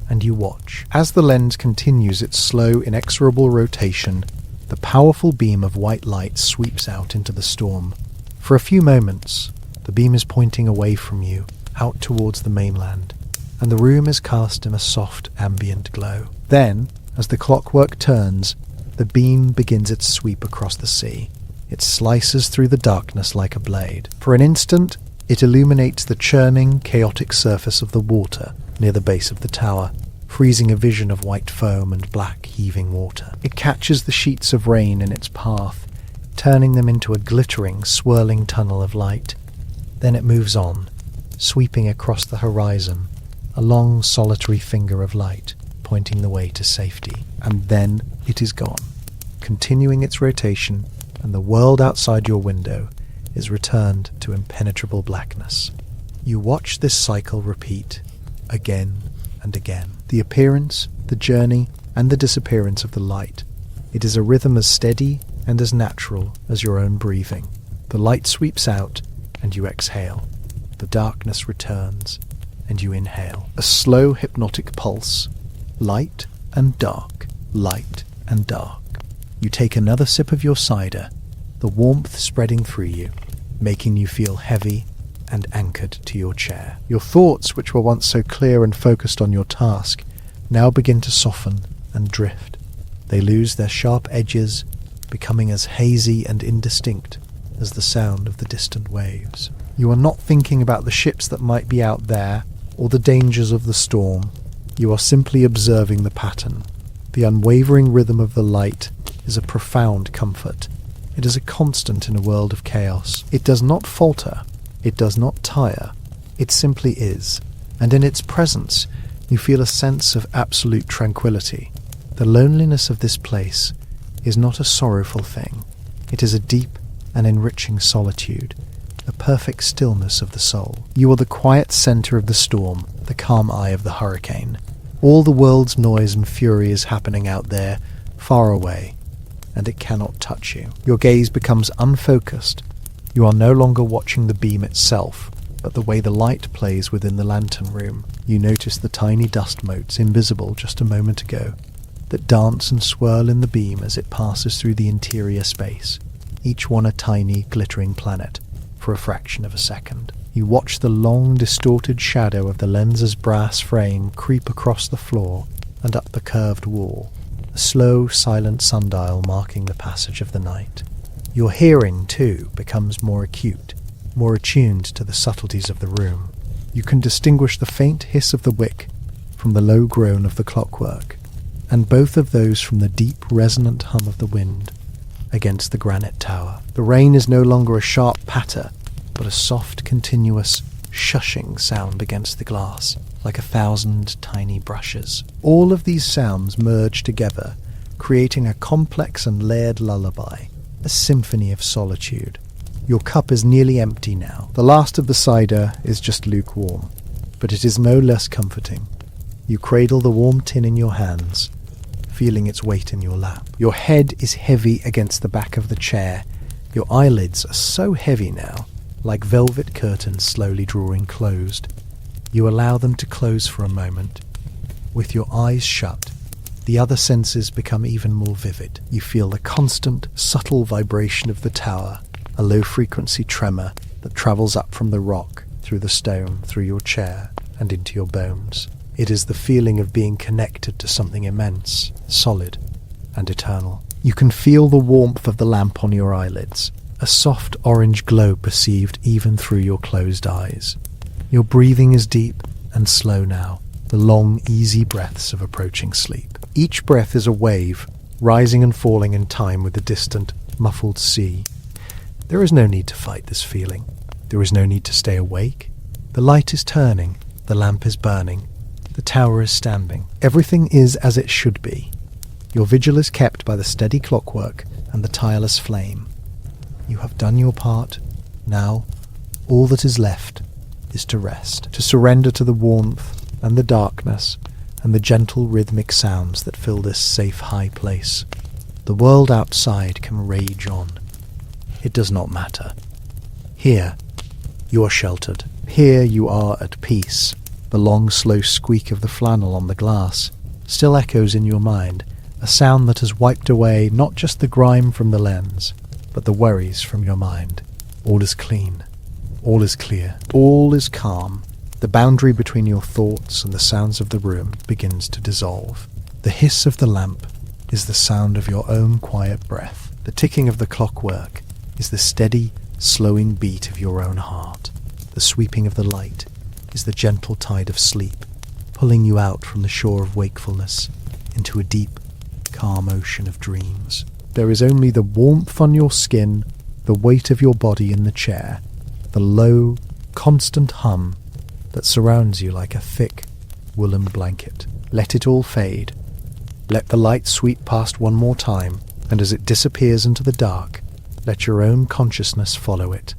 and you watch. As the lens continues its slow, inexorable rotation, the powerful beam of white light sweeps out into the storm. For a few moments, the beam is pointing away from you, out towards the mainland, and the room is cast in a soft, ambient glow. Then, as the clockwork turns, the beam begins its sweep across the sea. It slices through the darkness like a blade. For an instant, it illuminates the churning, chaotic surface of the water near the base of the tower, freezing a vision of white foam and black, heaving water. It catches the sheets of rain in its path, turning them into a glittering, swirling tunnel of light. Then it moves on, sweeping across the horizon, a long, solitary finger of light, pointing the way to safety. And then it is gone, continuing its rotation, and the world outside your window is returned to impenetrable blackness. You watch this cycle repeat, again and again. The appearance, the journey, and the disappearance of the light. It is a rhythm as steady and as natural as your own breathing. The light sweeps out, and you exhale. The darkness returns, and you inhale. A slow hypnotic pulse. Light and dark, light and dark. You take another sip of your cider, the warmth spreading through you, making you feel heavy and anchored to your chair. Your thoughts, which were once so clear and focused on your task, now begin to soften and drift. They lose their sharp edges, becoming as hazy and indistinct as the sound of the distant waves. You are not thinking about the ships that might be out there or the dangers of the storm. You are simply observing the pattern. The unwavering rhythm of the light is a profound comfort. It is a constant in a world of chaos. It does not falter. It does not tire. It simply is. And in its presence, you feel a sense of absolute tranquility. The loneliness of this place is not a sorrowful thing. It is a deep and enriching solitude, a perfect stillness of the soul. You are the quiet centre of the storm, the calm eye of the hurricane. All the world's noise and fury is happening out there, far away, and it cannot touch you. Your gaze becomes unfocused. You are no longer watching the beam itself, but the way the light plays within the lantern room. You notice the tiny dust motes, invisible just a moment ago, that dance and swirl in the beam as it passes through the interior space, each one a tiny, glittering planet, for a fraction of a second. You watch the long, distorted shadow of the lens's brass frame creep across the floor and up the curved wall, a slow, silent sundial marking the passage of the night. Your hearing, too, becomes more acute, more attuned to the subtleties of the room. You can distinguish the faint hiss of the wick from the low groan of the clockwork, and both of those from the deep, resonant hum of the wind against the granite tower. The rain is no longer a sharp patter, but a soft, continuous, shushing sound against the glass, like 1,000 tiny brushes. All of these sounds merge together, creating a complex and layered lullaby, a symphony of solitude. Your cup is nearly empty now. The last of the cider is just lukewarm. but it is no less comforting. You cradle the warm tin in your hands, feeling its weight in your lap. Your head is heavy against the back of the chair. Your eyelids are so heavy now, like velvet curtains slowly drawing closed. You allow them to close for a moment. With your eyes shut, the other senses become even more vivid. You feel the constant, subtle vibration of the tower, a low-frequency tremor that travels up from the rock, through the stone, through your chair, and into your bones. It is the feeling of being connected to something immense, solid, and eternal. You can feel the warmth of the lamp on your eyelids, a soft orange glow perceived even through your closed eyes. Your breathing is deep and slow now, the long, easy breaths of approaching sleep. Each breath is a wave, rising and falling in time with the distant, muffled sea. There is no need to fight this feeling. There is no need to stay awake. The light is turning, the lamp is burning, the tower is standing. Everything is as it should be. Your vigil is kept by the steady clockwork and the tireless flame. You have done your part. Now, all that is left is to rest, to surrender to the warmth and the darkness and the gentle rhythmic sounds that fill this safe high place. The world outside can rage on. It does not matter. Here, you are sheltered. Here you are at peace. The long, slow squeak of the flannel on the glass still echoes in your mind, a sound that has wiped away not just the grime from the lens, but the worries from your mind. All is clean. All is clear. All is calm. The boundary between your thoughts and the sounds of the room begins to dissolve. The hiss of the lamp is the sound of your own quiet breath. The ticking of the clockwork is the steady, slowing beat of your own heart. The sweeping of the light is the gentle tide of sleep, pulling you out from the shore of wakefulness into a deep, calm ocean of dreams. There is only the warmth on your skin, the weight of your body in the chair, the low, constant hum that surrounds you like a thick, woolen blanket. Let it all fade. Let the light sweep past one more time, and as it disappears into the dark, let your own consciousness follow it,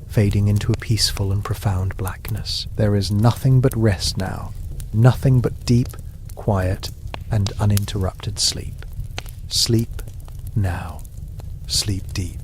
fading into a peaceful and profound blackness. There is nothing but rest now, nothing but deep, quiet, and uninterrupted sleep. Sleep now. Sleep deep.